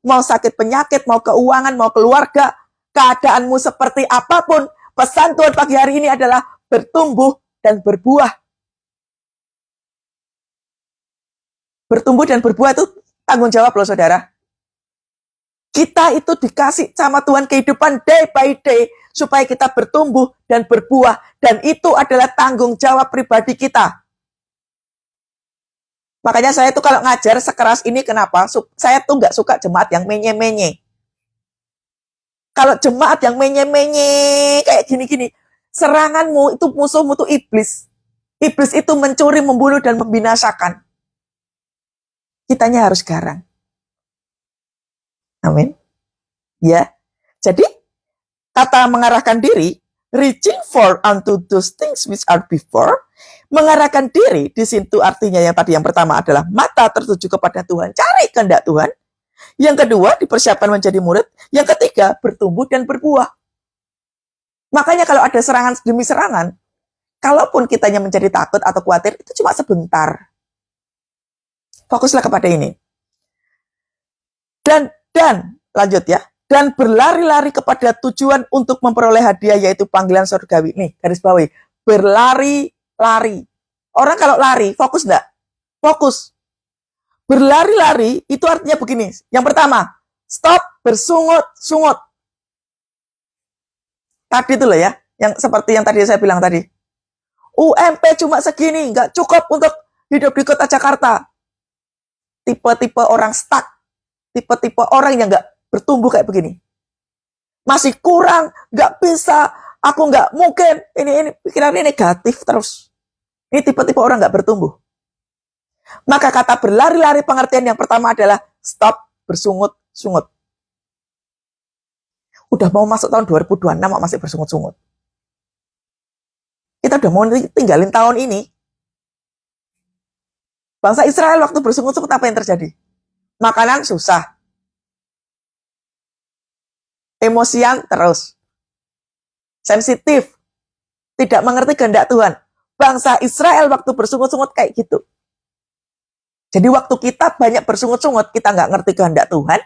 mau sakit penyakit, mau keuangan, mau keluarga, keadaanmu seperti apapun, pesan Tuhan pagi hari ini adalah bertumbuh dan berbuah. Bertumbuh dan berbuah itu tanggung jawab loh saudara. Kita itu dikasih sama Tuhan kehidupan day by day supaya kita bertumbuh dan berbuah. Dan itu adalah tanggung jawab pribadi kita. Makanya saya tuh kalau ngajar sekeras ini kenapa? Saya tuh nggak suka jemaat yang menye-menye. Kalau jemaat yang menye-menye kayak gini-gini, seranganmu itu musuhmu tuh iblis. Iblis itu mencuri, membunuh, dan membinasakan. Kitanya harus garang. Amin. Ya. Jadi, kata mengarahkan diri, reaching for unto those things which are before, mengarahkan diri, di situ artinya yang tadi yang pertama adalah mata tertuju kepada Tuhan, cari kehendak Tuhan. Yang kedua, dipersiapkan menjadi murid. Yang ketiga, bertumbuh dan berbuah. Makanya kalau ada serangan demi serangan, kalaupun kitanya menjadi takut atau khawatir, itu cuma sebentar. Fokuslah kepada ini. Dan lanjut ya. Dan berlari-lari kepada tujuan untuk memperoleh hadiah, yaitu panggilan surgawi. Nih, garis bawahi. Berlari-lari. Orang kalau lari, fokus enggak? Fokus. Berlari-lari itu artinya begini. Yang pertama, stop, bersungut-sungut. Tadi itu loh ya, yang seperti yang tadi saya bilang tadi. UMP cuma segini, nggak cukup untuk hidup di kota Jakarta. tipe-tipe orang stuck, tipe-tipe orang yang nggak bertumbuh kayak begini. Masih kurang, nggak bisa, aku nggak mungkin, ini pikirannya negatif terus. Ini tipe-tipe orang nggak bertumbuh. Maka kata berlari-lari pengertian yang pertama adalah stop bersungut-sungut. Udah mau masuk tahun 2026 masih bersungut-sungut. Kita udah mau tinggalin tahun ini. Bangsa Israel waktu bersungut-sungut apa yang terjadi? Makanan susah. Emosian terus. Sensitif. Tidak mengerti kehendak Tuhan. Bangsa Israel waktu bersungut-sungut kayak gitu. Jadi waktu kita banyak bersungut-sungut, kita nggak ngerti kehendak Tuhan,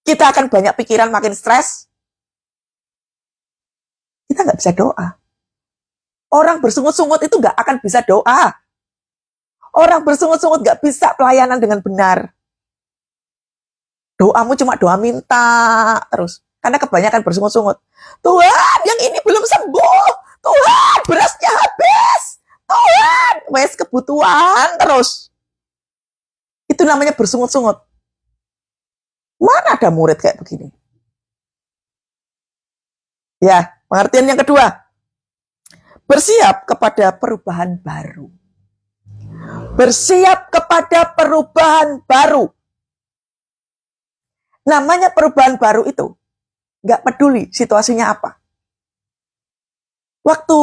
kita akan banyak pikiran, makin stres. Kita nggak bisa doa. Orang bersungut-sungut itu nggak akan bisa doa. Orang bersungut-sungut nggak bisa pelayanan dengan benar. Doamu cuma doa minta terus. Karena kebanyakan bersungut-sungut. Tuhan, yang ini belum sembuh. Tuhan, berasnya habis. Tuhan, wes kebutuhan terus. Itu namanya bersungut-sungut. Mana ada murid kayak begini? Ya, pengertian yang kedua. Bersiap kepada perubahan baru. Bersiap kepada perubahan baru. Namanya perubahan baru itu nggak peduli situasinya apa. Waktu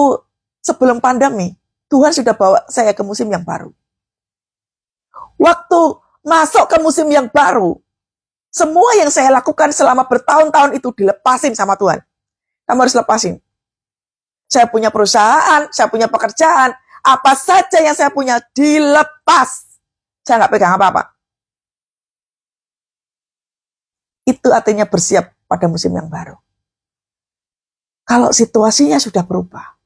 sebelum pandemi, Tuhan sudah bawa saya ke musim yang baru. Waktu masuk ke musim yang baru, semua yang saya lakukan selama bertahun-tahun itu dilepasin sama Tuhan. Kamu harus lepasin. Saya punya perusahaan, saya punya pekerjaan, apa saja yang saya punya dilepas. Saya nggak pegang apa-apa. Itu artinya bersiap pada musim yang baru. Kalau situasinya sudah berubah,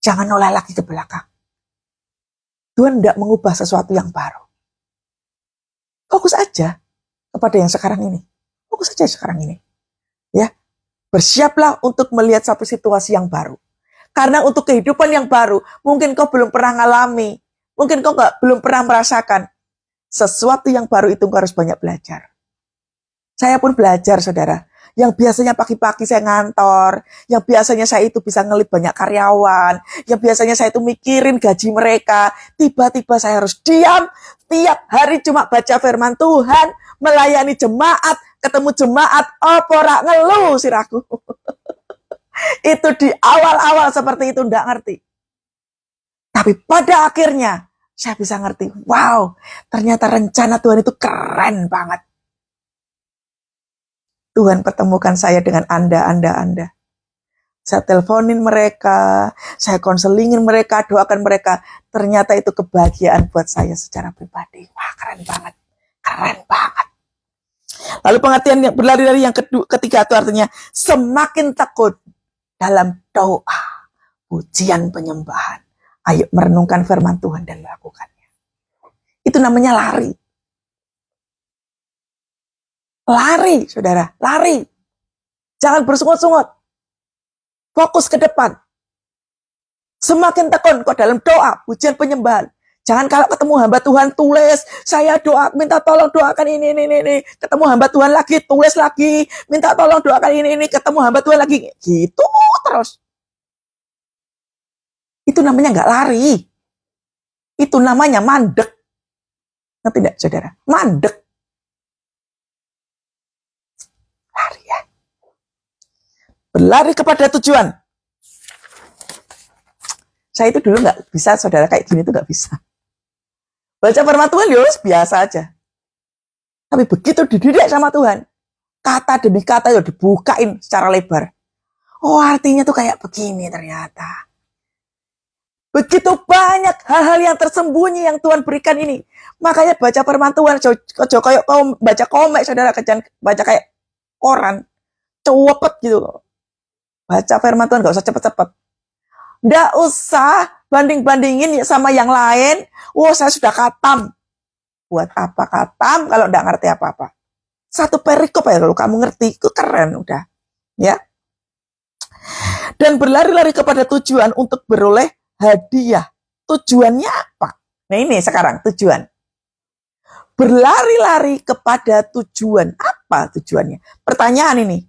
jangan noleh lagi ke belakang. Tuhan tidak mengubah sesuatu yang baru. Fokus aja kepada yang sekarang ini. Fokus aja sekarang ini. Ya, bersiaplah untuk melihat satu situasi yang baru. Karena untuk kehidupan yang baru, mungkin kau belum pernah ngalami, mungkin kau belum pernah merasakan sesuatu yang baru itu kau harus banyak belajar. Saya pun belajar, saudara. Yang biasanya pagi-pagi saya ngantor, yang biasanya saya itu bisa ngelit banyak karyawan, yang biasanya saya itu mikirin gaji mereka, tiba-tiba saya harus diam, tiap hari cuma baca firman Tuhan, melayani jemaat, ketemu jemaat, ora ngeluh siraku. Itu di awal-awal seperti itu enggak ngerti. Tapi pada akhirnya saya bisa ngerti, wow, ternyata rencana Tuhan itu keren banget. Tuhan pertemukan saya dengan Anda. Saya teleponin mereka, saya konselingin mereka, doakan mereka. Ternyata itu kebahagiaan buat saya secara pribadi. Wah, keren banget. Keren banget. Lalu pengertian yang berlari-lari yang ketiga itu artinya semakin tekun dalam doa, pujian, penyembahan. Ayo merenungkan firman Tuhan dan melakukannya. Itu namanya lari. Lari, saudara, lari. Jangan bersungut-sungut. Fokus ke depan. Semakin tekun kok dalam doa, pujian, penyembahan. Jangan kalau ketemu hamba Tuhan tulis, saya doa, minta tolong doakan ini. Ketemu hamba Tuhan lagi, tulis lagi, minta tolong doakan ini. Ketemu hamba Tuhan lagi, gitu terus. Itu namanya nggak lari. Itu namanya mandek. Ngerti tidak, saudara? Mandek. Lari ya. Berlari kepada tujuan. Saya itu dulu nggak bisa, saudara, kayak gini tuh nggak bisa. Baca firman Tuhan ya biasa aja. Tapi begitu dididik sama Tuhan, kata demi kata ya dibukain secara lebar. Oh, artinya tuh kayak begini ternyata. Begitu banyak hal-hal yang tersembunyi yang Tuhan berikan ini. Makanya baca firman Tuhan, kayak kau baca komik, saudara, jangan baca kayak koran. Cepet gitu. Baca firman Tuhan gak usah cepet-cepet. Nggak usah banding-bandingin sama yang lain. Wah, saya sudah khatam. Buat apa khatam kalau nggak ngerti apa-apa? Satu perikop ya kalau kamu ngerti, itu keren udah. Ya. Dan berlari-lari kepada tujuan untuk beroleh hadiah. Tujuannya apa? Nah ini sekarang tujuan. berlari-lari kepada tujuan. Apa tujuannya? Pertanyaan ini.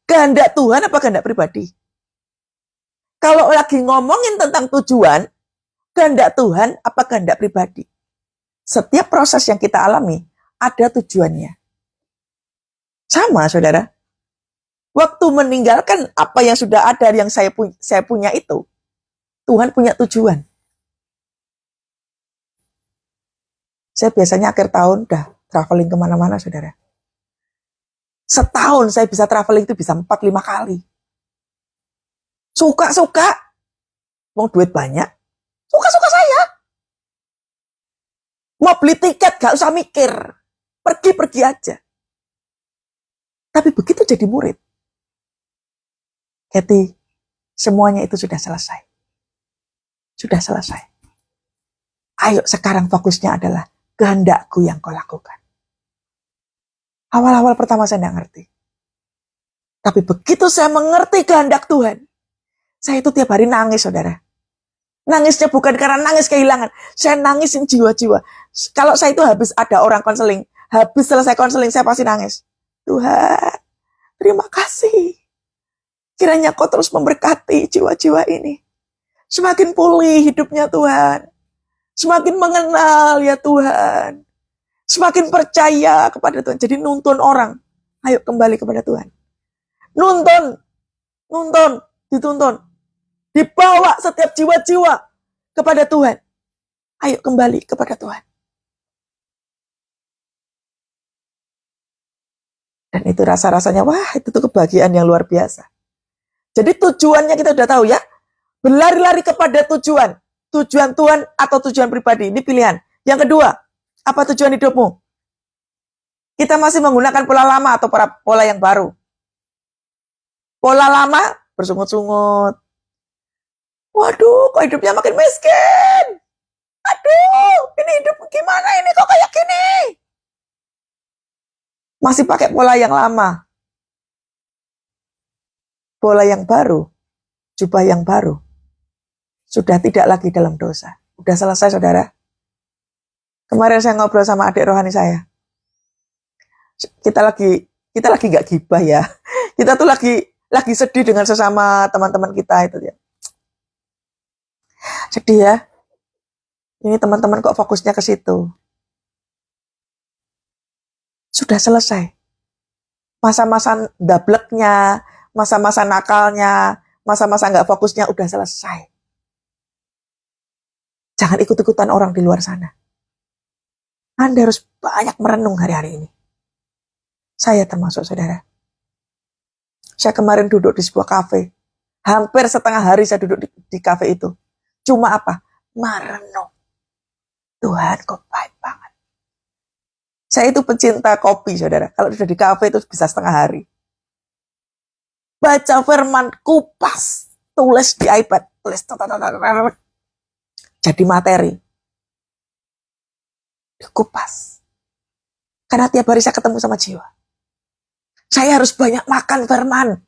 Kehendak Tuhan apa kehendak pribadi? Kalau lagi ngomongin tentang tujuan, kehendak Tuhan apa kehendak pribadi? Setiap proses yang kita alami ada tujuannya. Sama, saudara. Waktu meninggalkan apa yang sudah ada, yang saya punya itu, Tuhan punya tujuan. Saya biasanya akhir tahun udah traveling kemana-mana, saudara. Setahun saya bisa traveling itu bisa 4-5 kali. Suka-suka. Mau duit banyak. Suka-suka saya. Mau beli tiket gak usah mikir. Pergi-pergi aja. Tapi begitu jadi murid, Kathy, semuanya itu sudah selesai. Sudah selesai. Ayo sekarang fokusnya adalah kehendakku yang kau lakukan. Awal-awal pertama saya tidak ngerti. Tapi begitu saya mengerti kehendak Tuhan, saya itu tiap hari nangis, saudara. Nangisnya bukan karena nangis kehilangan. Saya nangisin jiwa-jiwa. Kalau saya itu habis ada orang konseling, habis selesai konseling, saya pasti nangis. Tuhan, terima kasih. Kiranya kau terus memberkati jiwa-jiwa ini. Semakin pulih hidupnya Tuhan. Semakin mengenal ya Tuhan. Semakin percaya kepada Tuhan. Jadi nuntun orang. Ayo kembali kepada Tuhan. Nuntun, dituntun. Dibawa setiap jiwa-jiwa kepada Tuhan. Ayo kembali kepada Tuhan. Dan itu rasa-rasanya, wah itu tuh kebahagiaan yang luar biasa. Jadi tujuannya kita udah tahu ya. Berlari-lari kepada tujuan. Tujuan Tuhan atau tujuan pribadi. Ini pilihan. Yang kedua, apa tujuan hidupmu? Kita masih menggunakan pola lama atau pola yang baru. Pola lama, bersungut-sungut. Waduh, kok hidupnya makin miskin? Aduh, ini hidup gimana ini? Kok kayak gini? Masih pakai pola yang lama. Pola yang baru, jubah yang baru, sudah tidak lagi dalam dosa. Udah selesai, saudara. Kemarin saya ngobrol sama adik rohani saya. Kita lagi nggak gibah ya. Kita tuh lagi sedih dengan sesama teman-teman kita itu ya. Sedih ya. Ini teman-teman kok fokusnya ke situ. Sudah selesai. Masa-masa dableknya, masa-masa nakalnya, masa-masa nggak fokusnya udah selesai. Jangan ikut-ikutan orang di luar sana. Anda harus banyak merenung hari-hari ini. Saya termasuk, saudara. Saya kemarin duduk di sebuah kafe. Hampir setengah hari saya duduk di kafe itu. Cuma apa? Merenung. Tuhan kok baik banget. Saya itu pecinta kopi, saudara. Kalau sudah di kafe itu bisa setengah hari. Baca firman, kupas, tulis di iPad, tulis jadi materi. Dikupas. Karena tiap hari saya ketemu sama jiwa. Saya harus banyak makan firman.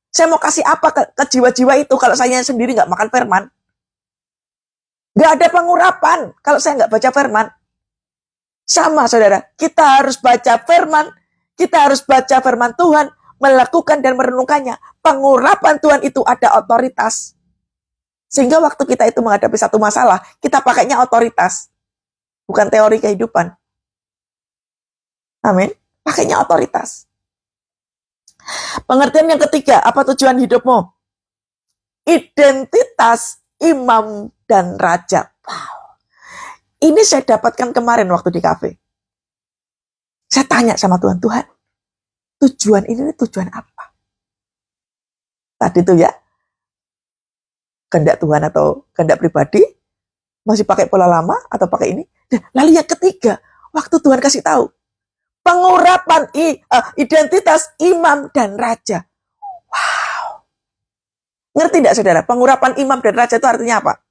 Saya mau kasih apa ke jiwa-jiwa itu kalau saya sendiri nggak makan firman? Nggak ada pengurapan kalau saya nggak baca firman. Sama, saudara. Kita harus baca firman. Kita harus baca firman Tuhan, melakukan dan merenungkannya. Pengurapan Tuhan itu ada otoritas. Sehingga waktu kita itu menghadapi satu masalah, kita pakainya otoritas. Bukan teori kehidupan. Amin. Pakainya otoritas. Pengertian yang ketiga, apa tujuan hidupmu? Identitas imam dan raja. Wow. Ini saya dapatkan kemarin waktu di kafe. Saya tanya sama Tuhan, Tuhan, tujuan ini tujuan apa? Tadi tuh ya, kehendak Tuhan atau kehendak pribadi, masih pakai pola lama atau pakai ini. Lalu yang ketiga, waktu Tuhan kasih tahu, pengurapan identitas imam dan raja. Wow. Ngerti tidak, saudara? Pengurapan imam dan raja itu artinya apa?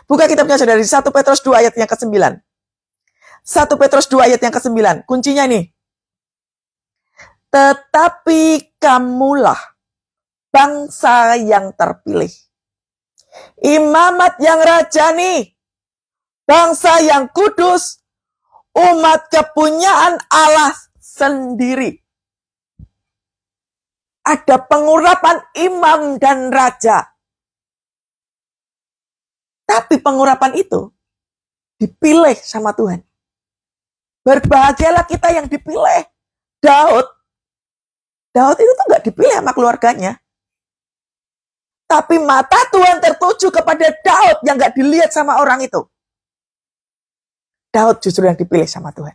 Buka kitabnya, saudara, di 1 Petrus 2 ayat yang ke-9. 1 Petrus 2 ayat yang ke-9. Kuncinya ini. Tetapi kamulah bangsa yang terpilih. Imamat yang rajani. Bangsa yang kudus. umat kepunyaan Allah sendiri. Ada pengurapan imam dan raja. Tapi pengurapan itu dipilih sama Tuhan. Berbahagialah kita yang dipilih. Daud itu tuh gak dipilih sama keluarganya. Tapi mata Tuhan tertuju kepada Daud yang gak dilihat sama orang itu. Daud justru yang dipilih sama Tuhan.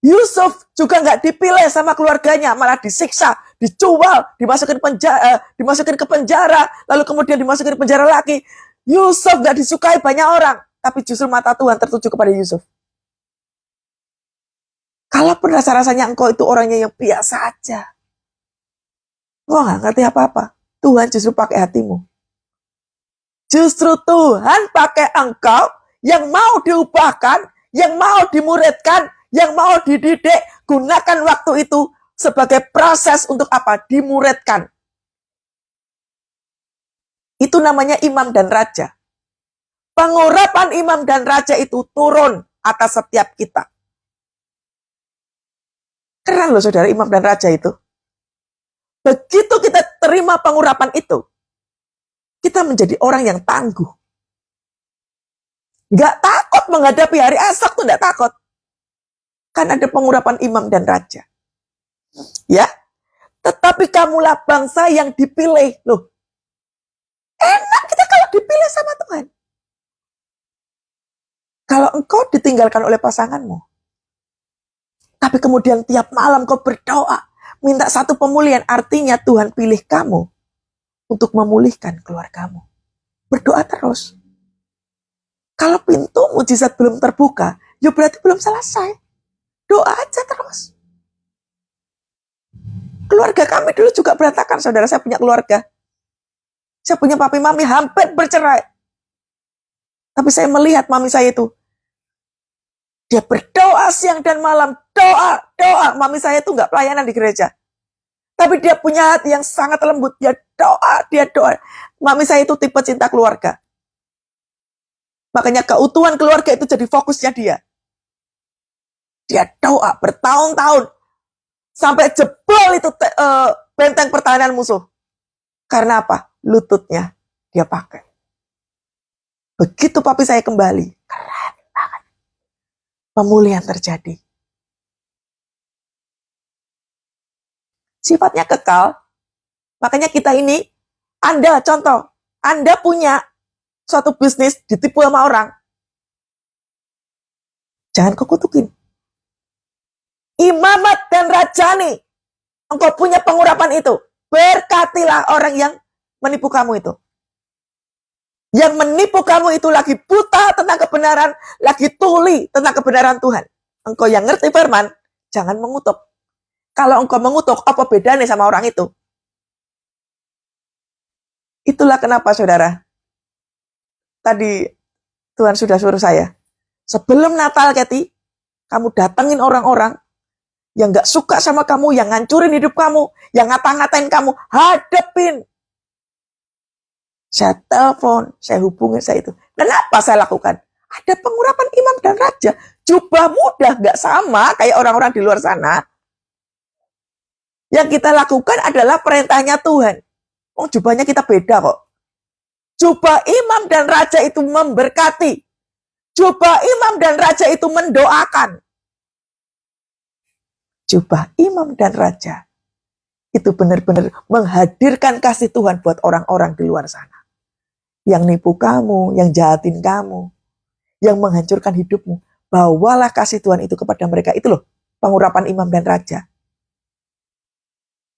Yusuf juga gak dipilih sama keluarganya, malah disiksa, dijual, dimasukin ke penjara, lalu kemudian dimasukin ke penjara lagi. Yusuf gak disukai banyak orang, tapi justru mata Tuhan tertuju kepada Yusuf. Kalau rasa-rasanya engkau itu orangnya yang biasa aja, engkau gak ngerti apa-apa, Tuhan justru pakai hatimu. Justru Tuhan pakai engkau yang mau diubahkan, yang mau dimuridkan, yang mau dididik. Gunakan waktu itu sebagai proses untuk apa? Dimuridkan. Itu namanya imam dan raja. Pengurapan imam dan raja itu turun atas setiap kita. Keren loh saudara, imam dan raja itu. Begitu kita terima pengurapan itu, kita menjadi orang yang tangguh. Gak takut menghadapi hari esok tuh, gak takut. Kan ada pengurapan imam dan raja. Ya, tetapi kamulah bangsa yang dipilih. Loh, enak kita kalau dipilih sama Tuhan. Kalau engkau ditinggalkan oleh pasanganmu, tapi kemudian tiap malam kau berdoa, minta satu pemulihan, artinya Tuhan pilih kamu untuk memulihkan keluargamu. Berdoa terus. Kalau pintu mujizat belum terbuka, ya berarti belum selesai. Doa aja terus. Keluarga kami dulu juga berantakan, saudara. Saya punya keluarga. Saya punya papi mami hampir bercerai. Tapi saya melihat mami saya itu, dia berdoa siang dan malam, doa. Mami saya itu nggak pelayanan di gereja. Tapi dia punya hati yang sangat lembut. Dia doa. Mami saya itu tipe cinta keluarga. Makanya keutuhan keluarga itu jadi fokusnya dia. Dia doa bertahun-tahun. Sampai jebol itu benteng pertahanan musuh. Karena apa? Lututnya dia pakai. Begitu papi saya kembali, keren banget. Pemulihan terjadi. Sifatnya kekal. Makanya kita ini, Anda contoh, Anda punya suatu bisnis ditipu sama orang. Jangan kau kutukin. Imamat dan rajani, engkau punya pengurapan itu. Berkatilah orang yang menipu kamu itu. Yang menipu kamu itu lagi buta tentang kebenaran, lagi tuli tentang kebenaran Tuhan. Engkau yang ngerti firman, jangan mengutuk. Kalau engkau mengutuk, apa bedanya sama orang itu? Itulah kenapa, saudara. Tadi Tuhan sudah suruh saya. Sebelum Natal, Kathy, kamu datengin orang-orang yang gak suka sama kamu, yang ngancurin hidup kamu, yang ngata-ngatain kamu, hadepin. Saya telepon, saya hubungin saya itu. Kenapa saya lakukan? Ada pengurapan imam dan raja. Jubah mudah gak sama kayak orang-orang di luar sana. Yang kita lakukan adalah perintahnya Tuhan. Oh, jubahnya kita beda kok. Jubah imam dan raja itu memberkati. Jubah imam dan raja itu mendoakan. Jubah imam dan raja itu benar-benar menghadirkan kasih Tuhan buat orang-orang di luar sana. Yang nipu kamu, yang jahatin kamu, yang menghancurkan hidupmu. Bawalah kasih Tuhan itu kepada mereka. Itu loh, pengurapan imam dan raja.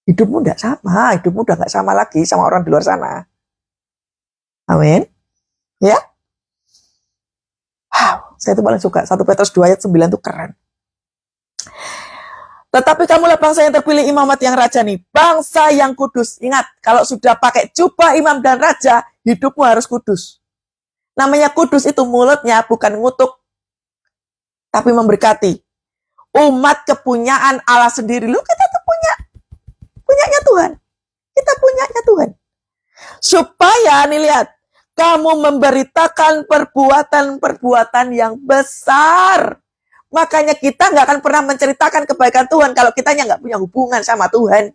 Hidupmu tidak sama, hidupmu udah gak sama lagi sama orang di luar sana. Amin. Ya. Wow, saya itu paling suka. 1 Petrus 2 ayat 9 itu keren. Tetapi kamulah bangsa yang terpilih, imamat yang raja nih. Bangsa yang kudus. Ingat, kalau sudah pakai jubah imam dan raja, hidupmu harus kudus. Namanya kudus itu mulutnya bukan ngutuk, tapi memberkati. Umat kepunyaan Allah sendiri. Lu kita tuh punyanya Tuhan. Kita punyanya Tuhan. Supaya, nih lihat, kamu memberitakan perbuatan-perbuatan yang besar. Makanya kita nggak akan pernah menceritakan kebaikan Tuhan kalau kitanya nggak punya hubungan sama Tuhan.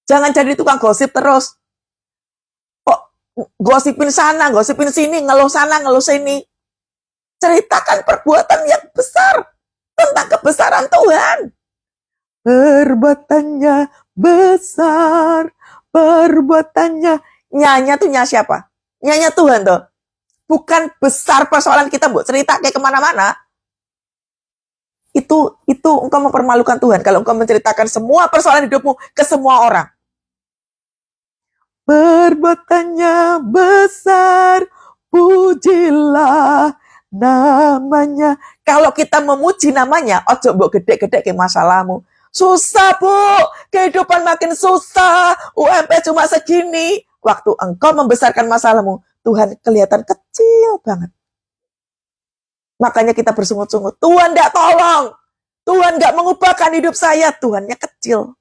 Jangan jadi tukang gosip terus. Kok gosipin sana, gosipin sini, ngeluh sana, ngeluh sini. Ceritakan perbuatan yang besar tentang kebesaran Tuhan. Perbuatannya besar, perbuatannya. Nyanya tuh nyanya siapa? Nyanya Tuhan tuh. Bukan besar persoalan kita, Bu. Cerita kayak kemana-mana. Itu engkau mempermalukan Tuhan kalau engkau menceritakan semua persoalan hidupmu ke semua orang. Perbuatannya besar, pujilah namanya. Kalau kita memuji namanya, ojo mbok gede-gede ke masalahmu. Susah, Bu. Kehidupan makin susah. UMP cuma segini. Waktu engkau membesarkan masalahmu, Tuhan kelihatan kecil banget. Makanya kita bersungut-sungut. Tuhan tidak tolong. Tuhan tidak mengubahkan hidup saya. Tuhannya kecil.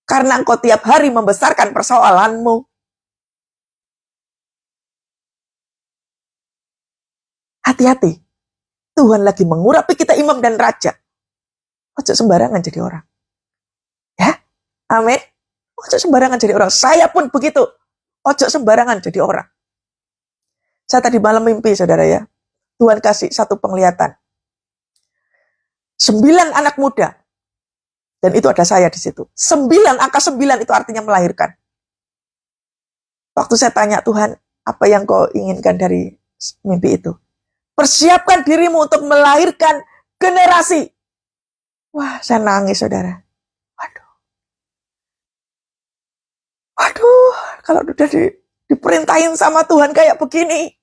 Karena engkau tiap hari membesarkan persoalanmu. Hati-hati. Tuhan lagi mengurapi kita imam dan raja. Ojo sembarangan jadi orang. Ya, amin. Ojo sembarangan jadi orang. Saya pun begitu. Ojo sembarangan jadi orang. Saya tadi malam mimpi, saudara ya. Tuhan kasih satu penglihatan. 9 anak muda. Dan itu ada saya di situ. 9, angka 9 itu artinya melahirkan. Waktu saya tanya Tuhan, apa yang kau inginkan dari mimpi itu? Persiapkan dirimu untuk melahirkan generasi. Wah, saya nangis, saudara. Waduh, kalau udah diperintahin sama Tuhan kayak begini.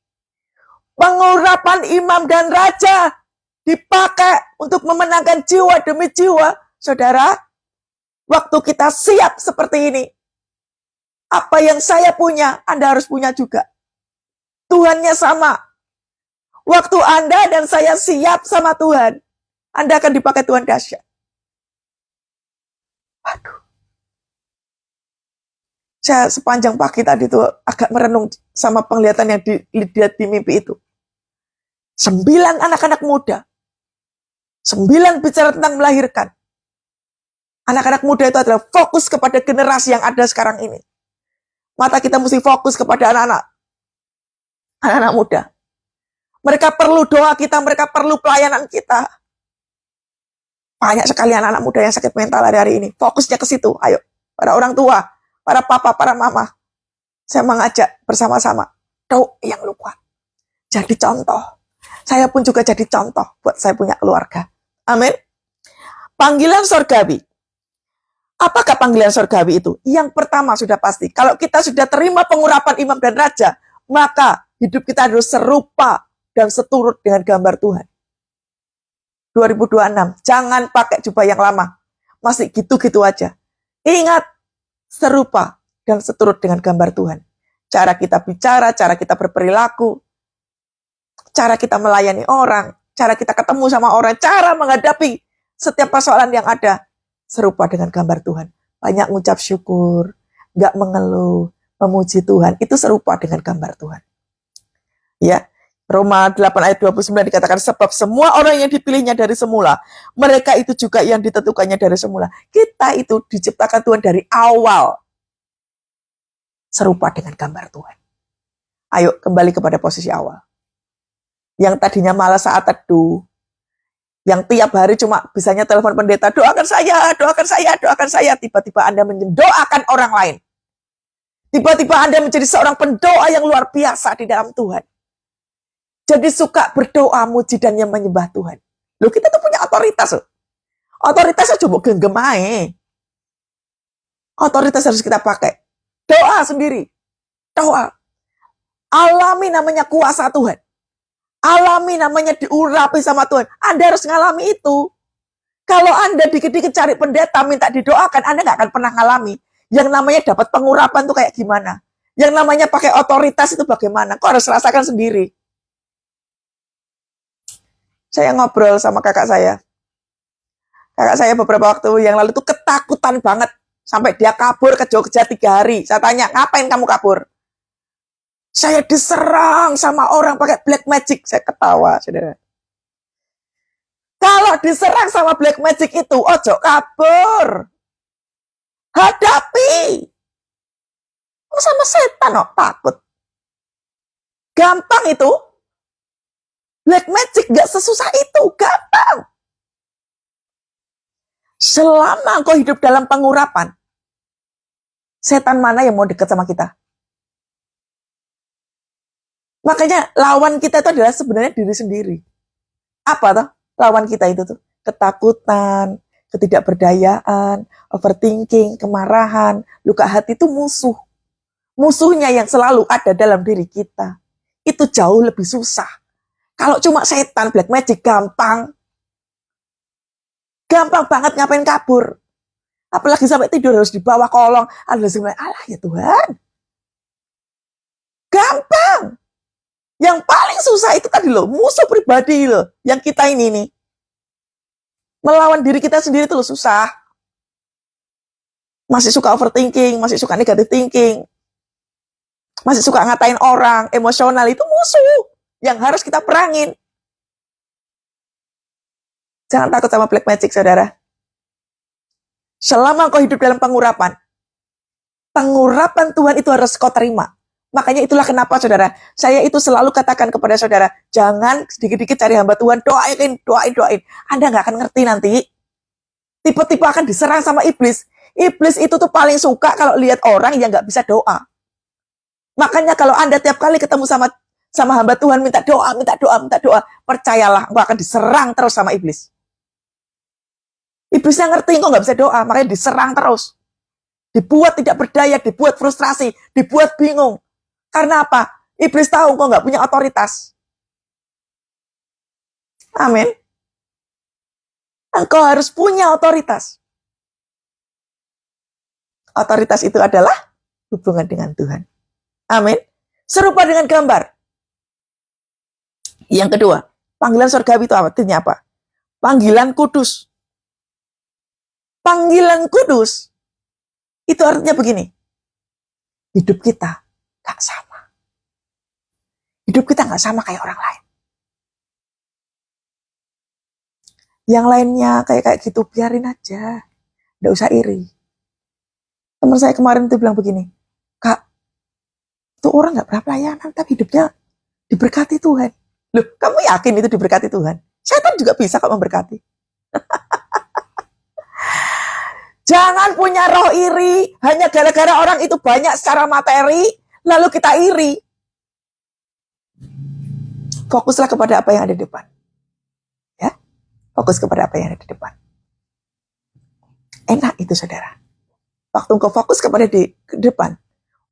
Pengurapan imam dan raja dipakai untuk memenangkan jiwa demi jiwa. Saudara, waktu kita siap seperti ini, apa yang saya punya, Anda harus punya juga. Tuhannya sama. Waktu Anda dan saya siap sama Tuhan, Anda akan dipakai Tuhan dahsyat. Waduh. Saya sepanjang pagi tadi tuh agak merenung sama penglihatan yang dilihat di mimpi itu. 9 anak-anak muda. 9 bicara tentang melahirkan. Anak-anak muda itu adalah fokus kepada generasi yang ada sekarang ini. Mata kita mesti fokus kepada anak-anak muda. Mereka perlu doa kita, mereka perlu pelayanan kita. Banyak sekali anak-anak muda yang sakit mental hari-hari ini. Fokusnya ke situ. Ayo, para orang tua, para papa, para mama. Saya mengajak bersama-sama. Doa yang lupa. Jadi contoh. Saya pun juga jadi contoh buat saya punya keluarga. Amin. Panggilan surgawi. Apakah panggilan surgawi itu? Yang pertama sudah pasti. Kalau kita sudah terima pengurapan imam dan raja, maka hidup kita harus serupa dan seturut dengan gambar Tuhan. 2026. Jangan pakai jubah yang lama. Masih gitu-gitu aja. Ingat, serupa dan seturut dengan gambar Tuhan. Cara kita bicara, cara kita berperilaku, cara kita melayani orang, cara kita ketemu sama orang, cara menghadapi setiap persoalan yang ada, serupa dengan gambar Tuhan. Banyak mengucap syukur, gak mengeluh, memuji Tuhan. Itu serupa dengan gambar Tuhan. Ya, Roma 8 ayat 29 dikatakan, sebab semua orang yang dipilihnya dari semula, mereka itu juga yang ditentukannya dari semula. Kita itu diciptakan Tuhan dari awal. Serupa dengan gambar Tuhan. Ayo kembali kepada posisi awal. Yang tadinya malah saat teduh, yang tiap hari cuma bisanya telepon pendeta, doakan saya, doakan saya, doakan saya. Tiba-tiba Anda mendoakan orang lain. Tiba-tiba Anda menjadi seorang pendoa yang luar biasa di dalam Tuhan. Jadi suka berdoa, muji dan yang menyembah Tuhan. Loh, kita tuh punya otoritas. Loh. Otoritasnya coba genggam aja. Otoritas harus kita pakai. Doa sendiri. Doa. Alami namanya kuasa Tuhan. Alami namanya diurapi sama Tuhan. Anda harus ngalami itu. Kalau Anda dikit-dikit cari pendeta, minta didoakan, Anda nggak akan pernah ngalami. Yang namanya dapat pengurapan itu kayak gimana? Yang namanya pakai otoritas itu bagaimana? Kok harus rasakan sendiri? Saya ngobrol sama kakak saya. Kakak saya beberapa waktu yang lalu tuh ketakutan banget. Sampai dia kabur ke Jogja 3 hari. Saya tanya, ngapain kamu kabur? Saya diserang sama orang pakai black magic. Saya ketawa, saudara. Kalau diserang sama black magic itu, ojo kabur. Hadapi. Sama setan kok takut. Gampang itu. Black magic gak sesusah itu, gampang. Selama engkau hidup dalam pengurapan, setan mana yang mau dekat sama kita? Makanya lawan kita itu adalah sebenarnya diri sendiri. Apa toh? Lawan kita itu tuh ketakutan, ketidakberdayaan, overthinking, kemarahan, luka hati itu musuh. Musuhnya yang selalu ada dalam diri kita. Itu jauh lebih susah. Kalau cuma setan, black magic, gampang. Gampang banget ngapain kabur. Apalagi sampai tidur harus di bawah kolong. Allah ya Tuhan. Gampang. Yang paling susah itu tadi loh, musuh pribadi loh. Yang kita ini nih. Melawan diri kita sendiri itu loh susah. Masih suka overthinking, masih suka negative thinking. Masih suka ngatain orang, emosional, itu musuh. Yang harus kita perangin. Jangan takut sama black magic, saudara. Selama kau hidup dalam pengurapan Tuhan itu harus kau terima. Makanya itulah kenapa, saudara, saya itu selalu katakan kepada saudara, jangan sedikit-sedikit cari hamba Tuhan, doain. Anda nggak akan ngerti nanti. Tipe-tipe akan diserang sama iblis. Iblis itu tuh paling suka kalau lihat orang yang nggak bisa doa. Makanya kalau Anda tiap kali ketemu sama hamba Tuhan minta doa, percayalah, engkau akan diserang terus sama iblis. Iblisnya ngerti engkau nggak bisa doa, makanya diserang terus. Dibuat tidak berdaya, dibuat frustrasi, dibuat bingung. Karena apa? Iblis tahu engkau nggak punya otoritas. Amin. Engkau harus punya otoritas. Otoritas itu adalah hubungan dengan Tuhan. Amin. Serupa dengan gambar. Yang kedua, panggilan surgawi itu artinya apa? Panggilan kudus. Panggilan kudus itu artinya begini. Hidup kita gak sama. Hidup kita gak sama kayak orang lain. Yang lainnya kayak gitu, biarin aja. Gak usah iri. Teman saya kemarin tuh bilang begini, Kak, itu orang gak pernah pelayanan, tapi hidupnya diberkati Tuhan. Loh, kamu yakin itu diberkati Tuhan? Setan juga bisa kok memberkati. Jangan punya roh iri, hanya gara-gara orang itu banyak secara materi, lalu kita iri. Fokuslah kepada apa yang ada di depan. Ya, fokus kepada apa yang ada di depan. Enak itu, saudara. Waktu engkau fokus kepada di depan,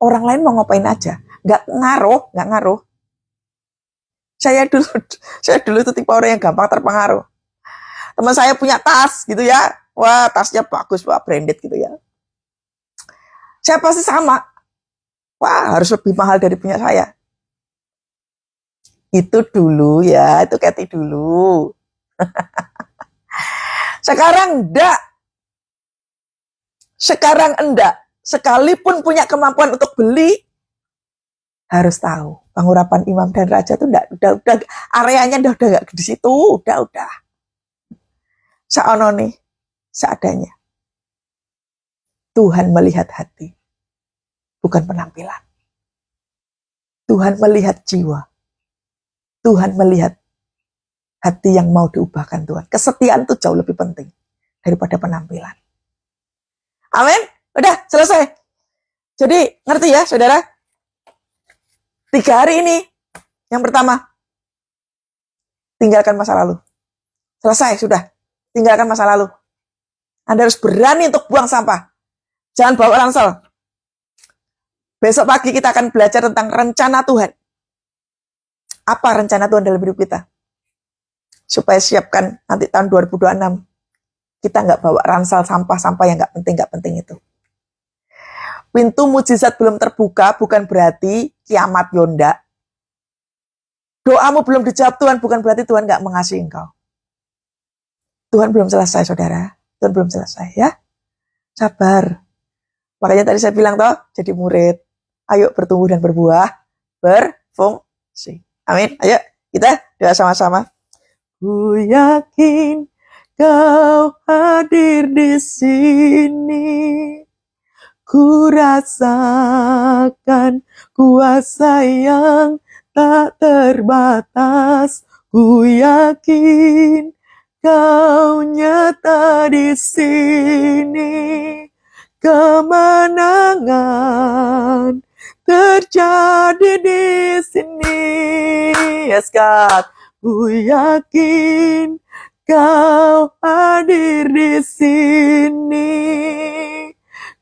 orang lain mau ngapain aja, nggak ngaruh. Saya dulu itu tipe orang yang gampang terpengaruh. Teman saya punya tas gitu ya. Wah, tasnya bagus, Pak, branded gitu ya. Saya pasti sama. Wah, harus lebih mahal dari punya saya. Itu dulu ya, itu Kathy dulu. Sekarang enggak. Sekalipun punya kemampuan untuk beli, harus tahu pengurapan imam dan raja itu udah areanya udah gak di situ, udah. Saono nih, seadanya. Tuhan melihat hati, bukan penampilan. Tuhan melihat jiwa. Tuhan melihat hati yang mau diubahkan Tuhan. Kesetiaan itu jauh lebih penting daripada penampilan. Amin. Udah, selesai. Jadi, ngerti ya, saudara? 3 hari ini, yang pertama, tinggalkan masa lalu. Selesai, sudah. Tinggalkan masa lalu. Anda harus berani untuk buang sampah. Jangan bawa ransel. Besok pagi kita akan belajar tentang rencana Tuhan. Apa rencana Tuhan dalam hidup kita? Supaya siapkan nanti tahun 2026. Kita nggak bawa ransel sampah-sampah yang nggak penting itu. Pintu mujizat belum terbuka bukan berarti kiamat yonda. Doamu belum dijawab Tuhan bukan berarti Tuhan nggak mengasihi engkau. Tuhan belum selesai, saudara. Tuhan belum selesai ya. Sabar. Makanya tadi saya bilang toh, jadi murid. Ayo bertumbuh dan berbuah, berfungsi. Amin. Ayo kita doa sama-sama. Ku yakin Kau hadir di sini. Ku rasakan kuasa yang tak terbatas. Ku yakin Kau nyata di sini. Kemenangan terjadi di sini. Yes God, ku yakin Kau hadir di sini.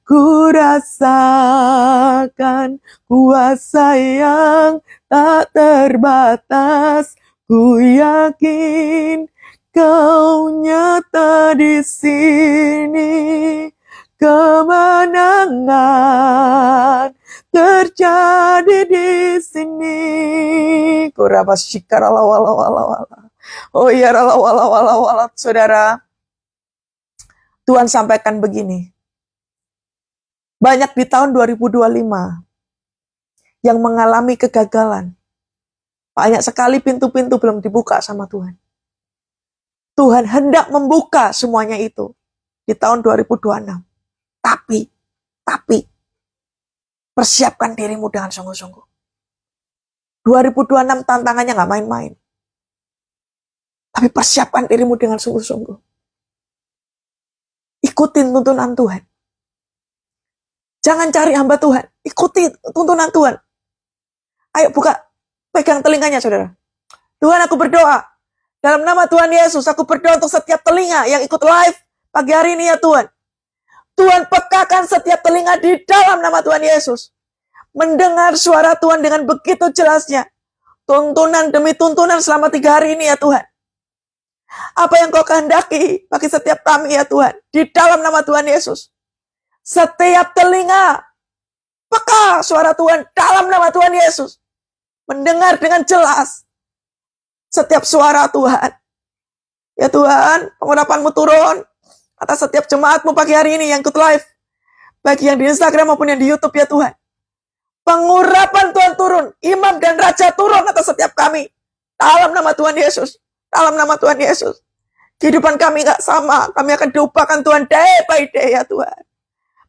Ku rasakan kuasa yang tak terbatas. Ku yakin Kau nyata di sini. Kemenangan terjadi di sini. Kurabas shikara wala wala wala. Oh ya wala wala wala wala. Saudara, Tuhan sampaikan begini. Banyak di tahun 2025 yang mengalami kegagalan. Banyak sekali pintu-pintu belum dibuka sama Tuhan. Tuhan hendak membuka semuanya itu di tahun 2026. Tapi, persiapkan dirimu dengan sungguh-sungguh. 2026 tantangannya gak main-main. Tapi persiapkan dirimu dengan sungguh-sungguh. Ikutin tuntunan Tuhan. Jangan cari hamba Tuhan. Ikuti tuntunan Tuhan. Ayo buka, pegang telinganya saudara. Tuhan, aku berdoa. Dalam nama Tuhan Yesus, aku berdoa untuk setiap telinga yang ikut live pagi hari ini ya Tuhan. Tuhan, pekakan setiap telinga di dalam nama Tuhan Yesus. Mendengar suara Tuhan dengan begitu jelasnya. Tuntunan demi tuntunan selama 3 hari ini ya Tuhan. Apa yang Kau kehendaki bagi setiap kami ya Tuhan. Di dalam nama Tuhan Yesus. Setiap telinga peka suara Tuhan dalam nama Tuhan Yesus. Mendengar dengan jelas setiap suara Tuhan. Ya Tuhan, pengurapan-Mu turun atas setiap jemaat-Mu pagi hari ini yang ikut live. Baik yang di Instagram maupun yang di YouTube ya Tuhan. Pengurapan Tuhan turun. Imam dan Raja turun atas setiap kami. Dalam nama Tuhan Yesus. Dalam nama Tuhan Yesus. Kehidupan kami gak sama. Kami akan diubahkan Tuhan day by day ya Tuhan.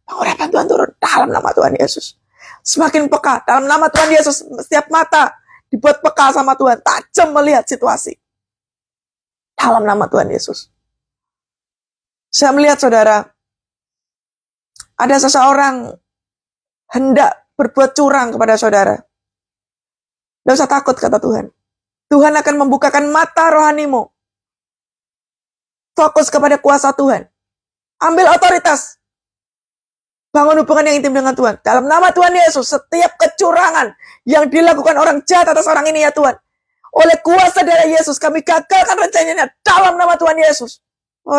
Pengurapan Tuhan turun dalam nama Tuhan Yesus. Semakin peka. Dalam nama Tuhan Yesus. Setiap mata dibuat peka sama Tuhan. Tajam melihat situasi. Dalam nama Tuhan Yesus. Saya melihat saudara, ada seseorang hendak berbuat curang kepada saudara. Tidak usah takut kata Tuhan. Tuhan akan membukakan mata rohanimu. Fokus kepada kuasa Tuhan. Ambil otoritas. Bangun hubungan yang intim dengan Tuhan. Dalam nama Tuhan Yesus, setiap kecurangan yang dilakukan orang jahat atas orang ini ya Tuhan. Oleh kuasa darah Yesus, kami gagalkan rencananya dalam nama Tuhan Yesus. Oh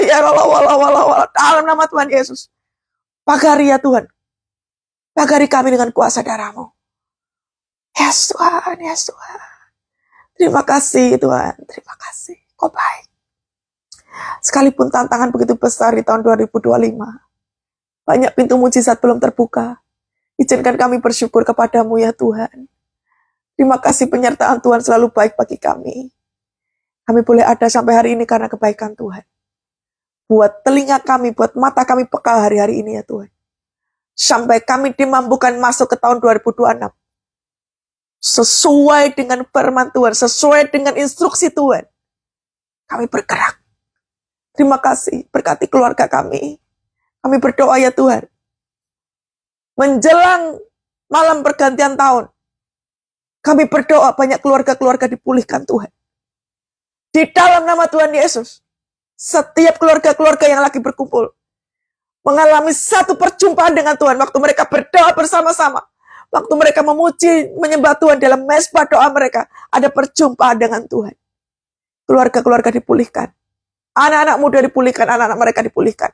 ya dalam nama Tuhan Yesus. Pagari ya Tuhan. Pagari kami dengan kuasa darah-Mu. Yes Tuhan, yes Tuhan. Terima kasih Tuhan, terima kasih. Kau baik. Sekalipun tantangan begitu besar di tahun 2025. Banyak pintu mujizat belum terbuka. Izinkan kami bersyukur kepadamu ya Tuhan. Terima kasih penyertaan Tuhan selalu baik bagi kami. Kami boleh ada sampai hari ini karena kebaikan Tuhan. Buat telinga kami, buat mata kami peka hari-hari ini ya Tuhan. Sampai kami dimampukan masuk ke tahun 2026. Sesuai dengan firman Tuhan, sesuai dengan instruksi Tuhan. Kami bergerak. Terima kasih, berkati keluarga kami. Kami berdoa ya Tuhan. Menjelang malam pergantian tahun, kami berdoa banyak keluarga-keluarga dipulihkan Tuhan. Di dalam nama Tuhan Yesus, setiap keluarga-keluarga yang lagi berkumpul, mengalami satu perjumpaan dengan Tuhan, waktu mereka berdoa bersama-sama, waktu mereka memuji, menyembah Tuhan dalam mesbah doa mereka, ada perjumpaan dengan Tuhan. Keluarga-keluarga dipulihkan. Anak-anak muda dipulihkan, anak-anak mereka dipulihkan.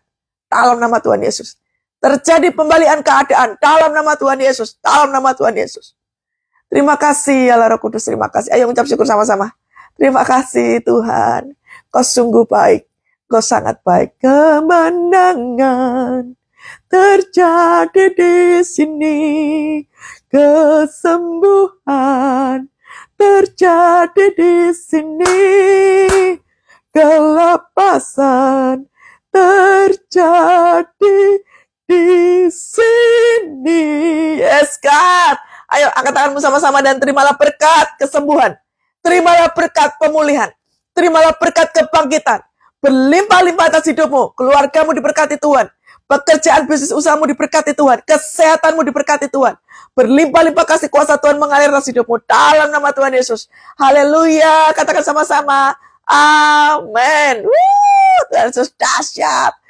Dalam nama Tuhan Yesus. Terjadi pembalian keadaan dalam nama Tuhan Yesus. Dalam nama Tuhan Yesus. Terima kasih ya Roh Kudus, terima kasih. Ayo ucap syukur sama-sama. Terima kasih Tuhan. Kau sungguh baik. Kau sangat baik. Kemenangan terjadi di sini. Kesembuhan terjadi di sini. Kelepasan terjadi di sini. Yes, God. Ayo angkat tanganmu sama-sama dan terimalah berkat kesembuhan. Terimalah berkat pemulihan. Terimalah berkat kebangkitan. Berlimpah-limpah atas hidupmu. Keluargamu diberkati Tuhan. Pekerjaan bisnis usahamu diberkati Tuhan. Kesehatanmu diberkati Tuhan. Berlimpah-limpah kasih kuasa Tuhan mengalir atas hidupmu. Dalam nama Tuhan Yesus. Haleluya. Katakan sama-sama. Amin. Tuhan Yesus dahsyat.